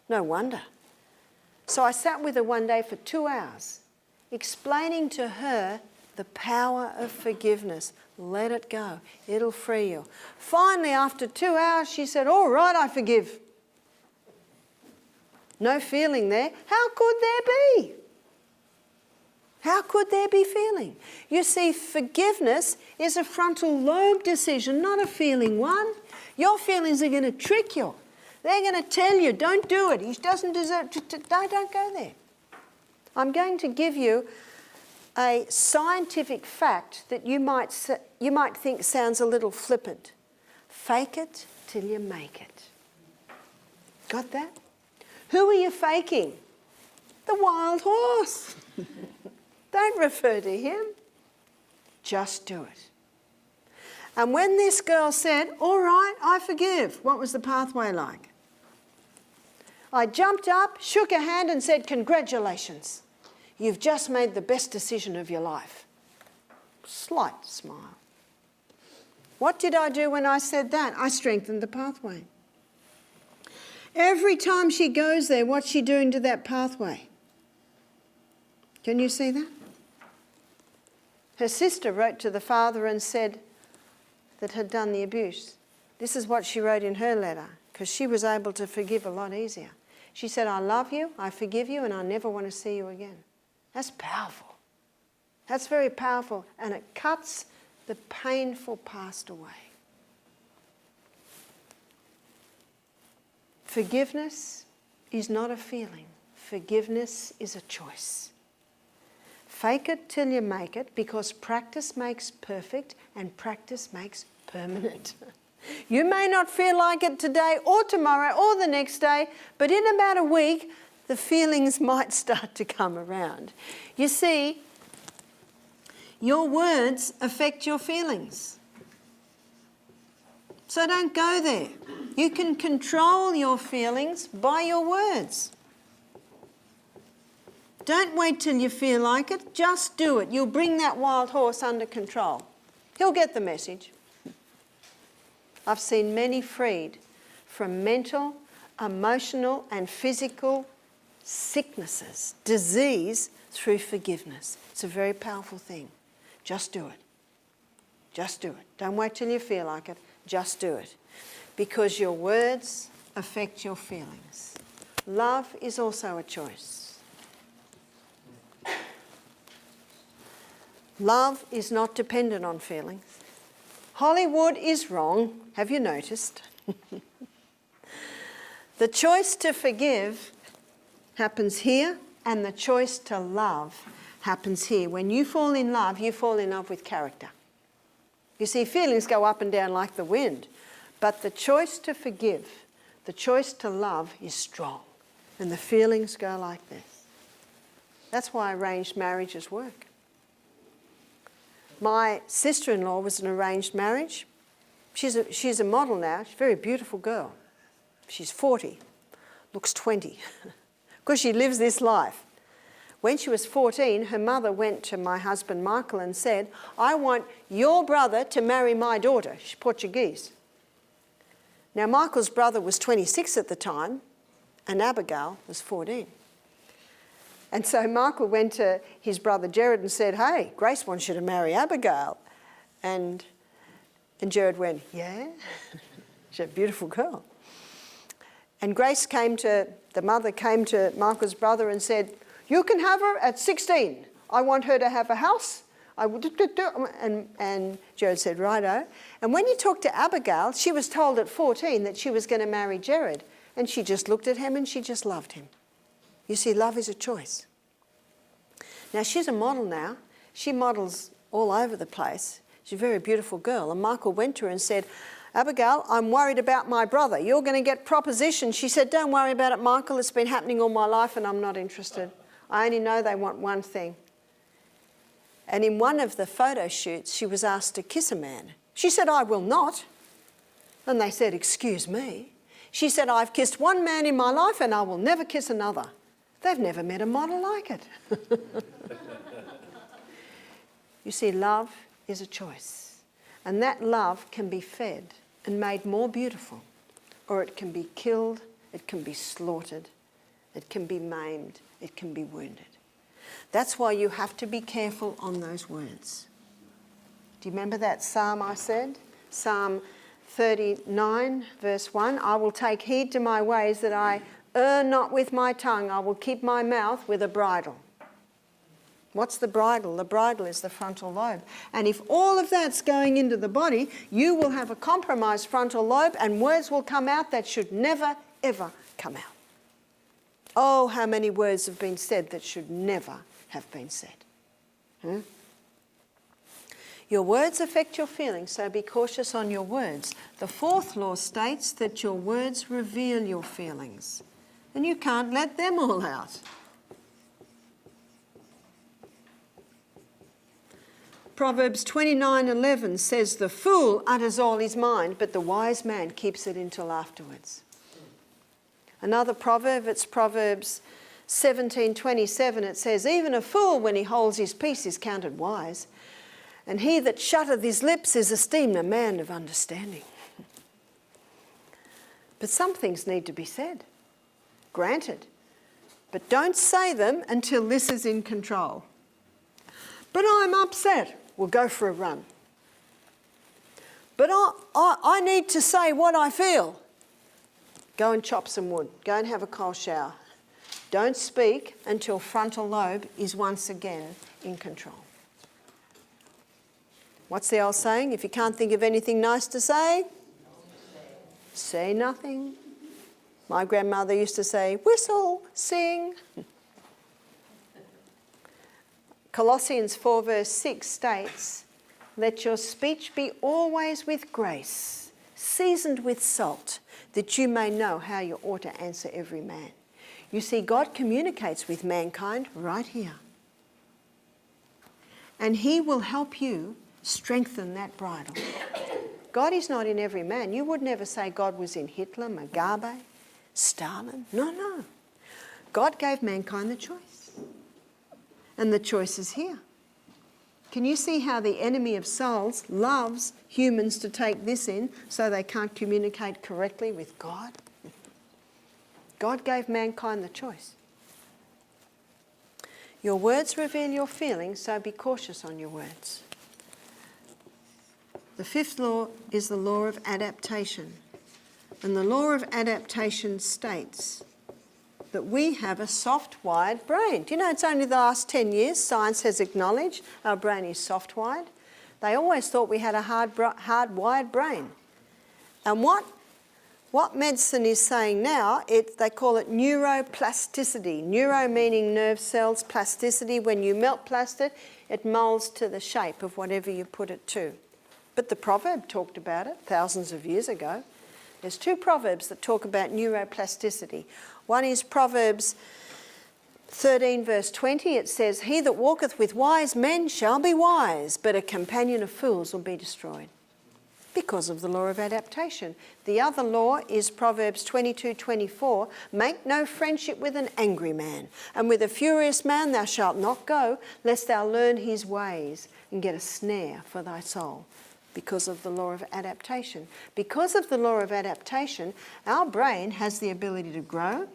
No wonder. So I sat with her one day for 2 hours, explaining to her the power of forgiveness. Let it go. It'll free you. Finally, after 2 hours, she said, all right, I forgive. No feeling there. How could there be? How could there be feeling? You see, forgiveness is a frontal lobe decision, not a feeling one. Your feelings are going to trick you. They're going to tell you, don't do it. He doesn't deserve to. Don't go there. I'm going to give you a scientific fact that you might think sounds a little flippant. Fake it till you make it. Got that? Who are you faking? The wild horse. Don't refer to him. Just do it. And when this girl said, all right, I forgive, what was the pathway like? I jumped up, shook her hand and said, congratulations. You've just made the best decision of your life. Slight smile. What did I do when I said that? I strengthened the pathway. Every time she goes there, what's she doing to that pathway? Can you see that? Her sister wrote to the father and said that had done the abuse. This is what she wrote in her letter, because she was able to forgive a lot easier. She said, I love you, I forgive you, and I never want to see you again. That's powerful. That's very powerful, and it cuts the painful past away. Forgiveness is not a feeling. Forgiveness is a choice. Fake it till you make it, because practice makes perfect and practice makes permanent. You may not feel like it today or tomorrow or the next day, but in about a week, the feelings might start to come around. You see, your words affect your feelings. So don't go there. You can control your feelings by your words. Don't wait till you feel like it, just do it. You'll bring that wild horse under control. He'll get the message. I've seen many freed from mental, emotional and physical sicknesses, disease, through forgiveness. It's a very powerful thing. Just do it. Just do it. Don't wait till you feel like it, just do it. Because your words affect your feelings. Love is also a choice. Love is not dependent on feelings. Hollywood is wrong, have you noticed? The choice to forgive happens here, and the choice to love happens here. When you fall in love with character. You see, feelings go up and down like the wind, but the choice to forgive, the choice to love is strong, and the feelings go like this. That's why arranged marriages work. My sister-in-law was an arranged marriage. She's a model now. She's a very beautiful girl. She's 40, looks 20, because she lives this life. When she was 14, her mother went to my husband Michael and said, I want your brother to marry my daughter. She's Portuguese. Now, Michael's brother was 26 at the time, and Abigail was 14. And so Michael went to his brother Jared and said, hey, Grace wants you to marry Abigail. And Jared went, yeah? She's a beautiful girl. And Grace the mother came to Michael's brother and said, you can have her at 16. I want her to have a house. And Jared said, righto. And when you talked to Abigail, she was told at 14 that she was going to marry Jared. And she just looked at him and she just loved him. You see, love is a choice. Now, she's a model now. She models all over the place. She's a very beautiful girl. And Michael went to her and said, Abigail, I'm worried about my brother. You're going to get propositioned. She said, don't worry about it, Michael. It's been happening all my life and I'm not interested. I only know they want one thing. And in one of the photo shoots, she was asked to kiss a man. She said, I will not. And they said, excuse me. She said, I've kissed one man in my life and I will never kiss another. They've never met a model like it. You see, love is a choice. And that love can be fed and made more beautiful, or it can be killed, it can be slaughtered, it can be maimed, it can be wounded. That's why you have to be careful on those words. Do you remember that psalm I said? Psalm 39, verse 1, I will take heed to my ways that I err not with my tongue. I will keep my mouth with a bridle. What's the bridle? The bridle is the frontal lobe. And if all of that's going into the body, you will have a compromised frontal lobe and words will come out that should never, ever come out. Oh, how many words have been said that should never have been said. Your words affect your feelings, so be cautious on your words. The fourth law states that your words reveal your feelings, and you can't let them all out. Proverbs 29:11 says, the fool utters all his mind, but the wise man keeps it until afterwards. Another proverb, it's Proverbs 17:27, it says, even a fool when he holds his peace is counted wise, and he that shutteth his lips is esteemed a man of understanding. But some things need to be said, granted, but don't say them until this is in control. But I'm upset. We'll go for a run. But I need to say what I feel. Go and chop some wood. Go and have a cold shower. Don't speak until frontal lobe is once again in control. What's the old saying? If you can't think of anything nice to say, say nothing. My grandmother used to say, whistle, sing. Colossians 4 verse 6 states, let your speech be always with grace, seasoned with salt, that you may know how you ought to answer every man. You see, God communicates with mankind right here. And he will help you strengthen that bridle. God is not in every man. You would never say God was in Hitler, Mugabe, Stalin. No. God gave mankind the choice. And the choice is here. Can you see how the enemy of souls loves humans to take this in so they can't communicate correctly with God? God gave mankind the choice. Your words reveal your feelings, so be cautious on your words. The fifth law is the law of adaptation. And the law of adaptation states that we have a soft-wired brain. Do you know it's only the last 10 years science has acknowledged our brain is soft-wired? They always thought we had a hard-wired brain. And what medicine is saying now, they call it neuroplasticity. Neuro meaning nerve cells, plasticity. When you melt plastic, it moulds to the shape of whatever you put it to. But the proverb talked about it thousands of years ago. There's two proverbs that talk about neuroplasticity. One is Proverbs 13 verse 20. It says, he that walketh with wise men shall be wise, but a companion of fools will be destroyed. Because of the law of adaptation. The other law is Proverbs 22:24. Make no friendship with an angry man, and with a furious man thou shalt not go, lest thou learn his ways and get a snare for thy soul. Because of the law of adaptation. Because of the law of adaptation, our brain has the ability to grow,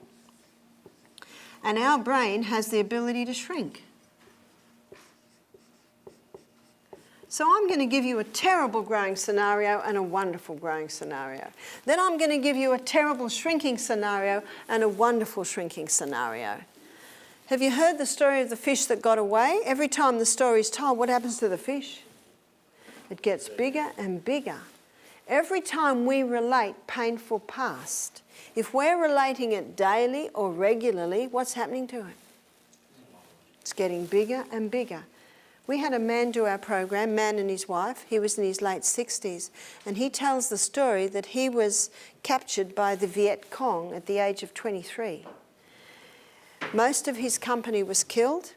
and our brain has the ability to shrink. So I'm going to give you a terrible growing scenario and a wonderful growing scenario. Then I'm going to give you a terrible shrinking scenario and a wonderful shrinking scenario. Have you heard the story of the fish that got away? Every time the story is told, what happens to the fish? It gets bigger and bigger. Every time we relate painful past, if we're relating it daily or regularly, what's happening to it? It's getting bigger and bigger. We had a man do our program, man and his wife. He was in his late 60s, and he tells the story that he was captured by the Viet Cong at the age of 23. Most of his company was killed.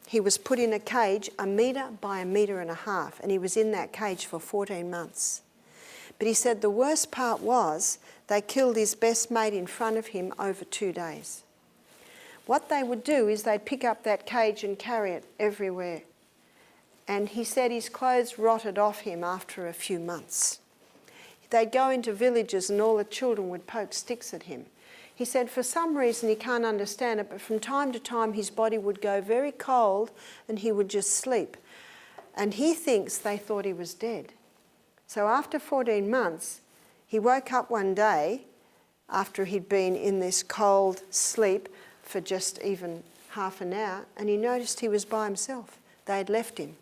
He was put in a cage 1 metre by 1.5 metres, and he was in that cage for 14 months. But he said the worst part was they killed his best mate in front of him over 2 days. What they would do is they'd pick up that cage and carry it everywhere. And he said his clothes rotted off him after a few months. They'd go into villages and all the children would poke sticks at him. He said for some reason he can't understand it, but from time to time his body would go very cold and he would just sleep. And he thinks they thought he was dead. So after 14 months, he woke up one day after he'd been in this cold sleep for just even half an hour, and he noticed he was by himself. They had left him.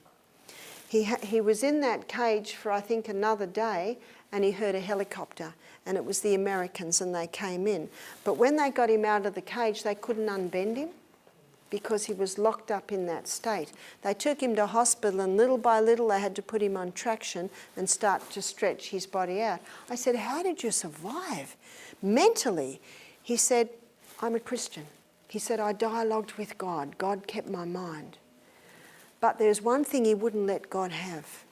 He was in that cage for I think another day, and he heard a helicopter, and it was the Americans, and they came in. But when they got him out of the cage, they couldn't unbend him because he was locked up in that state. They took him to hospital, and little by little they had to put him on traction and start to stretch his body out. I said, how did you survive? Mentally, he said, I'm a Christian. He said, I dialogued with God. God kept my mind. But there's one thing he wouldn't let God have.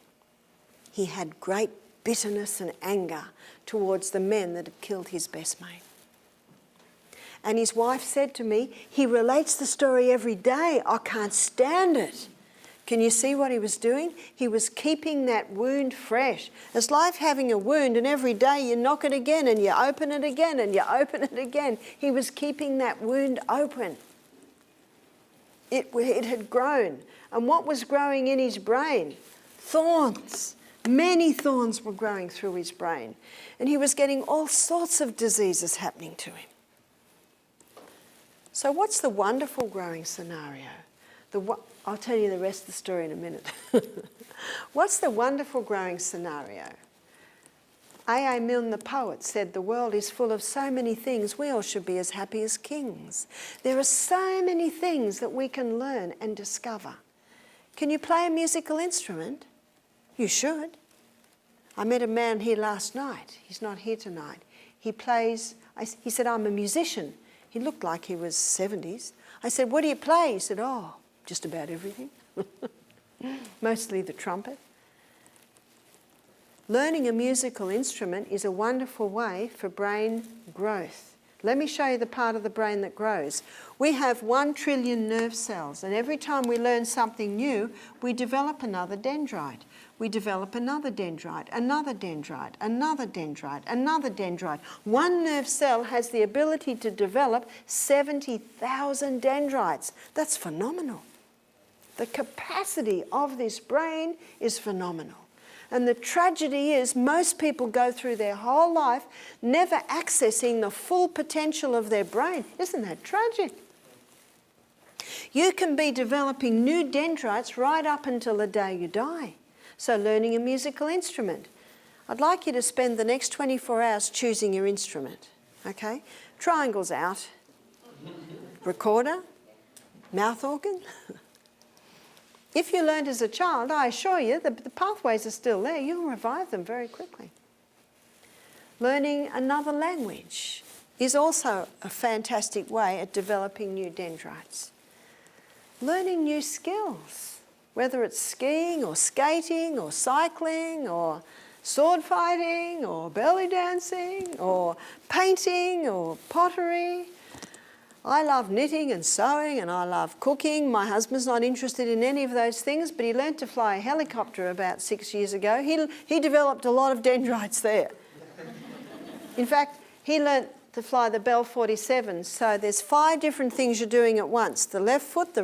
He had great bitterness and anger towards the men that had killed his best mate. And his wife said to me, he relates the story every day. I can't stand it. Can you see what he was doing? He was keeping that wound fresh. It's like having a wound and every day you knock it again and you open it again and you open it again. He was keeping that wound open. It had grown. And what was growing in his brain? Thorns. Many thorns were growing through his brain. And he was getting all sorts of diseases happening to him. So what's the wonderful growing scenario? I'll tell you the rest of the story in a minute. What's the wonderful growing scenario? A.A. Milne, the poet, said the world is full of so many things, we all should be as happy as kings. There are so many things that we can learn and discover. Can you play a musical instrument? You should. I met a man here last night. He's not here tonight. He said, I'm a musician. He looked like he was 70s. I said, what do you play? He said, oh, just about everything. Mostly the trumpet. Learning a musical instrument is a wonderful way for brain growth. Let me show you the part of the brain that grows. We have 1 trillion nerve cells, and every time we learn something new, we develop another dendrite. We develop another dendrite, another dendrite, another dendrite, another dendrite. One nerve cell has the ability to develop 70,000 dendrites. That's phenomenal. The capacity of this brain is phenomenal. And the tragedy is most people go through their whole life never accessing the full potential of their brain. Isn't that tragic? You can be developing new dendrites right up until the day you die. So learning a musical instrument. I'd like you to spend the next 24 hours choosing your instrument, okay? Triangles out. Recorder, mouth organ. If you learned as a child, I assure you the pathways are still there. You'll revive them very quickly. Learning another language is also a fantastic way at developing new dendrites. Learning new skills, whether it's skiing or skating or cycling or sword fighting or belly dancing or painting or pottery. I love knitting and sewing and I love cooking. My husband's not interested in any of those things, but he learned to fly a helicopter about 6 years ago. He developed a lot of dendrites there. In fact, he learnt to fly the Bell 47. So there's 5 different things you're doing at once. The left foot, the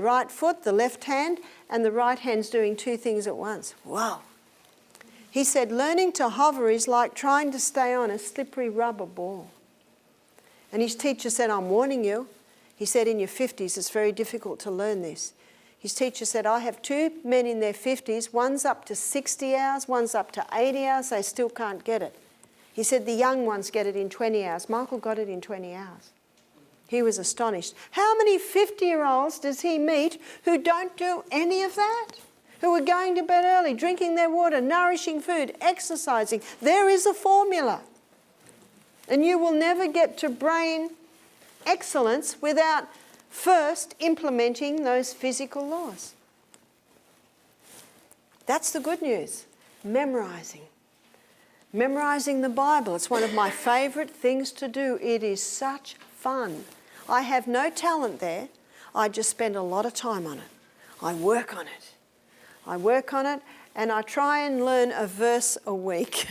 left hand, and the right hand's doing 2 things at once. Wow. He said learning to hover is like trying to stay on a slippery rubber ball. And his teacher said, I'm warning you. He said in your 50s it's very difficult to learn this. His teacher said, I have 2 men in their 50s, one's up to 60 hours, one's up to 80 hours, they still can't get it. He said the young ones get it in 20 hours. Michael got it in 20 hours. He was astonished. How many 50-year-olds does he meet who don't do any of that? Who are going to bed early, drinking their water, nourishing food, exercising? There is a formula. And you will never get to brain excellence without first implementing those physical laws. That's the good news. Memorizing. Memorising the Bible, it's one of my favourite things to do. It is such fun. I have no talent there. I just spend a lot of time on it. I work on it. And I try and learn a verse a week.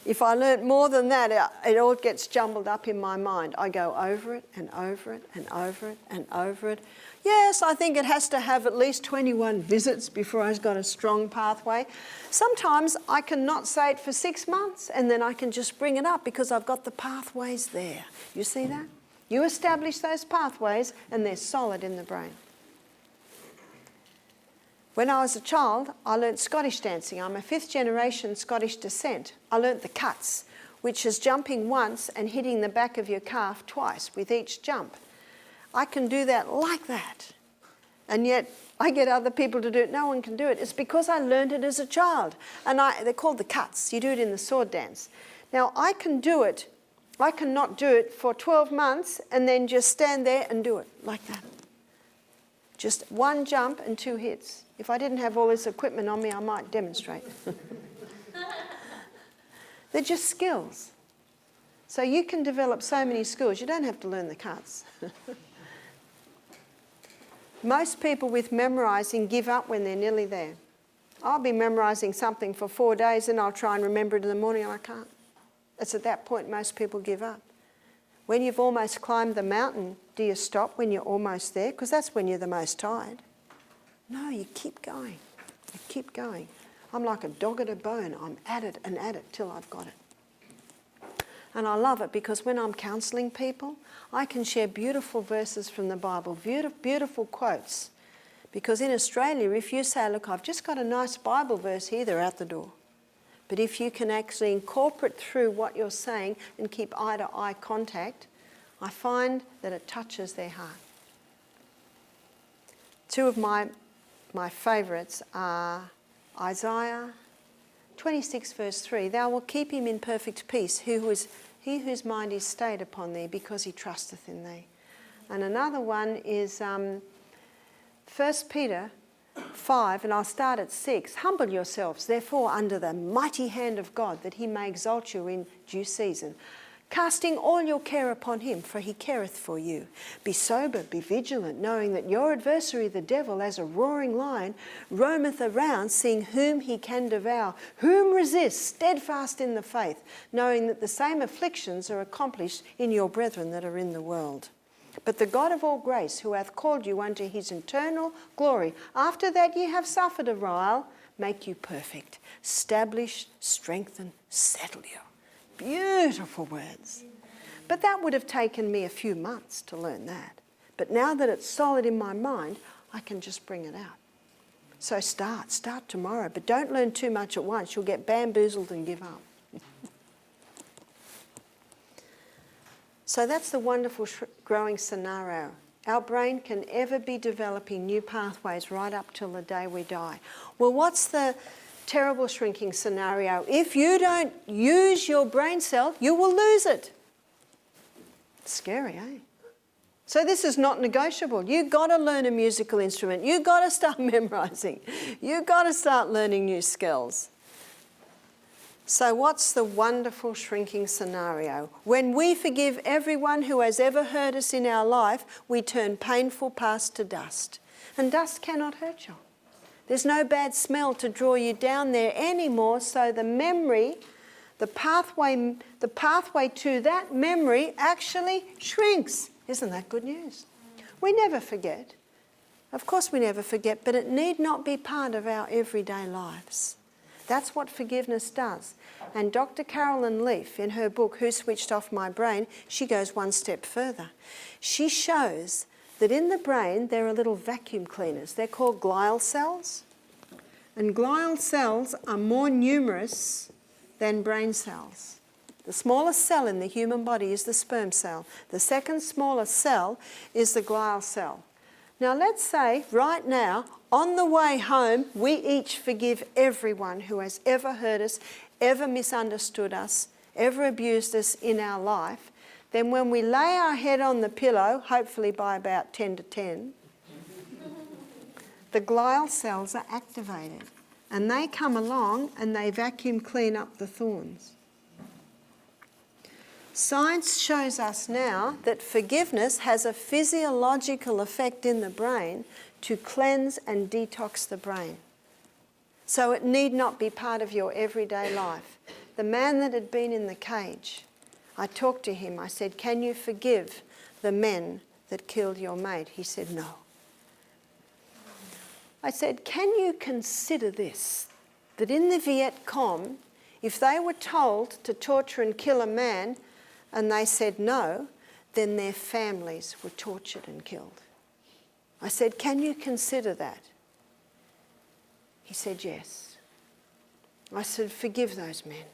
If I learn more than that, it all gets jumbled up in my mind. I go over it and over it and over it and over it. Yes, I think it has to have at least 21 visits before I've got a strong pathway. Sometimes I can not say it for 6 months and then I can just bring it up because I've got the pathways there. You see that? You establish those pathways and they're solid in the brain. When I was a child, I learnt Scottish dancing. I'm a 5th generation Scottish descent. I learnt the cuts, which is jumping once and hitting the back of your calf twice with each jump. I can do that like that. And yet I get other people to do it. No one can do it. It's because I learned it as a child. And they're called the cuts. You do it in the sword dance. Now I can do it. I cannot do it for 12 months and then just stand there and do it like that. Just 1 jump and 2 hits. If I didn't have all this equipment on me, I might demonstrate. They're just skills. So you can develop so many skills. You don't have to learn the cuts. Most people with memorising give up when they're nearly there. I'll be memorising something for 4 days and I'll try and remember it in the morning and I can't. It's at that point most people give up. When you've almost climbed the mountain, do you stop when you're almost there? Because that's when you're the most tired. No, you keep going. You keep going. I'm like a dog at a bone. I'm at it till I've got it. And I love it because when I'm counselling people, I can share beautiful verses from the Bible, beautiful quotes. Because in Australia, if you say, look, I've just got a nice Bible verse here, they're out the door. But if you can actually incorporate through what you're saying and keep eye-to-eye contact, I find that it touches their heart. 2 of my favourites are Isaiah 26 verse 3. Thou wilt keep him in perfect peace, he whose mind is stayed upon thee, because he trusteth in thee. And another one is 1 Peter 5, and I'll start at 6. Humble yourselves, therefore, under the mighty hand of God, that he may exalt you in due season, casting all your care upon him, for he careth for you. Be sober, be vigilant, knowing that your adversary, the devil, as a roaring lion, roameth around, seeing whom he can devour. Whom resist, steadfast in the faith, knowing that the same afflictions are accomplished in your brethren that are in the world. But the God of all grace, who hath called you unto his eternal glory, after that ye have suffered a while, make you perfect, establish, strengthen, settle you. Beautiful words. But that would have taken me a few months to learn that. But now that it's solid in my mind, I can just bring it out. So start tomorrow, but don't learn too much at once. You'll get bamboozled and give up. So that's the wonderful growing scenario. Our brain can ever be developing new pathways right up till the day we die. Well, what's the terrible shrinking scenario? If you don't use your brain cell, you will lose it. Scary, eh? So this is not negotiable. You've got to learn a musical instrument. You've got to start memorising. You've got to start learning new skills. So what's the wonderful shrinking scenario? When we forgive everyone who has ever hurt us in our life, we turn painful past to dust. And dust cannot hurt you. There's no bad smell to draw you down there anymore, so the memory, the pathway to that memory actually shrinks. Isn't that good news? We never forget. Of course we never forget, but it need not be part of our everyday lives. That's what forgiveness does. And Dr. Carolyn Leaf, in her book, Who Switched Off My Brain, she goes one step further. She shows that in the brain there are little vacuum cleaners. They're called glial cells. And glial cells are more numerous than brain cells. The smallest cell in the human body is the sperm cell. The second smallest cell is the glial cell. Now let's say right now, on the way home, we each forgive everyone who has ever hurt us, ever misunderstood us, ever abused us in our life. Then when we lay our head on the pillow, hopefully by about 10 to 10, the glial cells are activated. And they come along and they vacuum clean up the thorns. Science shows us now that forgiveness has a physiological effect in the brain to cleanse and detox the brain. So it need not be part of your everyday life. The man that had been in the cage, I talked to him. I said, "Can you forgive the men that killed your mate?" He said, "No." I said, "Can you consider this, that in the Viet Cong, if they were told to torture and kill a man and they said no, then their families were tortured and killed?" I said, "Can you consider that?" He said, "Yes." I said, "Forgive those men."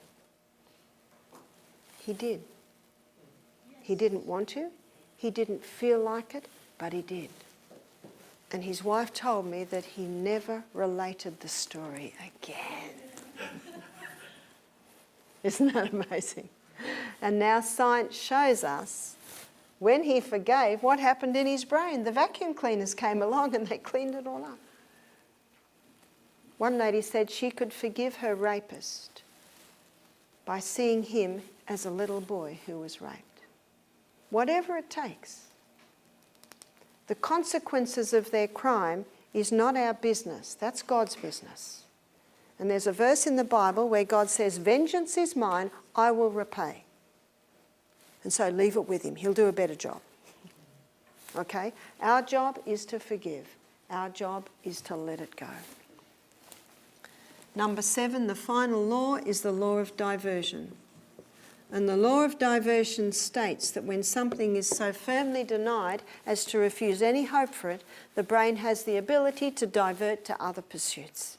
He did. He didn't want to, he didn't feel like it, but he did. And his wife told me that he never related the story again. Isn't that amazing? And now science shows us when he forgave, what happened in his brain. The vacuum cleaners came along and they cleaned it all up. One lady said she could forgive her rapist by seeing him as a little boy who was raped. Whatever it takes. The consequences of their crime is not our business. That's God's business. And there's a verse in the Bible where God says, "Vengeance is mine, I will repay." And so leave it with him. He'll do a better job. Okay? Our job is to forgive. Our job is to let it go. Number 7, the final law is the law of diversion. And the law of diversion states that when something is so firmly denied as to refuse any hope for it, the brain has the ability to divert to other pursuits.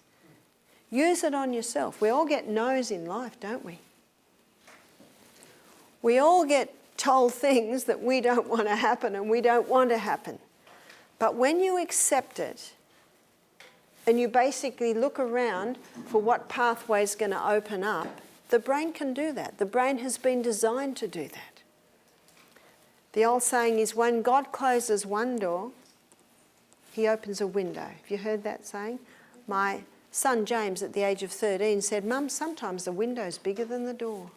Use it on yourself. We all get no's in life, don't we? We all get told things that we don't want to happen and we don't want to happen. But when you accept it and you basically look around for what pathway is going to open up, the brain can do that. The brain has been designed to do that. The old saying is, when God closes one door, he opens a window. Have you heard that saying? My son James, at the age of 13, said, "Mum, sometimes the window's bigger than the door."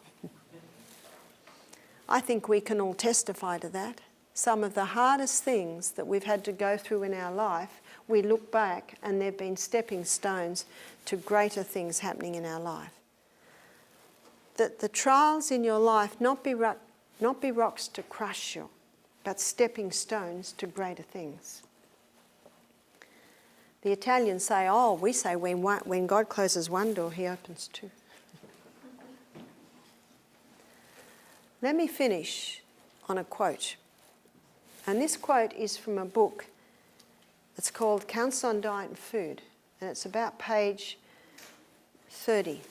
I think we can all testify to that. Some of the hardest things that we've had to go through in our life, we look back and they've been stepping stones to greater things happening in our life. That the trials in your life not be rocks to crush you, but stepping stones to greater things. The Italians say, we say when God closes one door, he opens two. Let me finish on a quote. And this quote is from a book that's called Counsel on Diet and Food, and it's about page 30.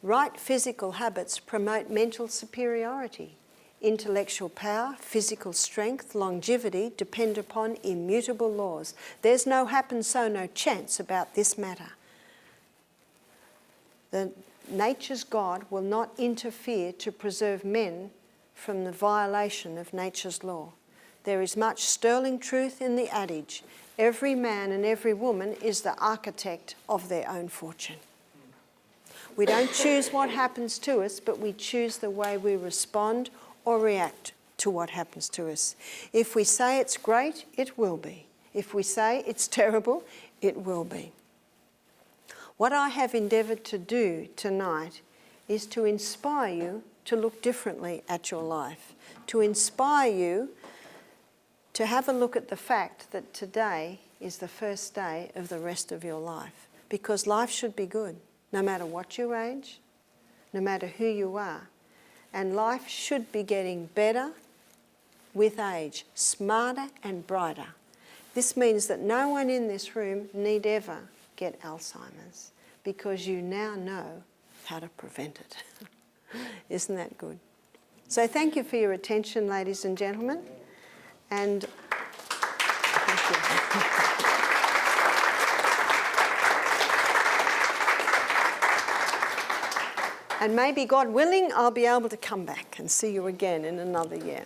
Right physical habits promote mental superiority. Intellectual power, physical strength, longevity depend upon immutable laws. There's no happen so no chance about this matter. Nature's God will not interfere to preserve men from the violation of nature's law. There is much sterling truth in the adage, every man and every woman is the architect of their own fortune. We don't choose what happens to us, but we choose the way we respond or react to what happens to us. If we say it's great, it will be. If we say it's terrible, it will be. What I have endeavoured to do tonight is to inspire you to look differently at your life, to inspire you to have a look at the fact that today is the first day of the rest of your life, because life should be good, no matter what your age, no matter who you are. And life should be getting better with age, smarter and brighter. This means that no one in this room need ever get Alzheimer's, because you now know how to prevent it. Isn't that good? So thank you for your attention, ladies and gentlemen. And thank you. And maybe, God willing, I'll be able to come back and see you again in another year.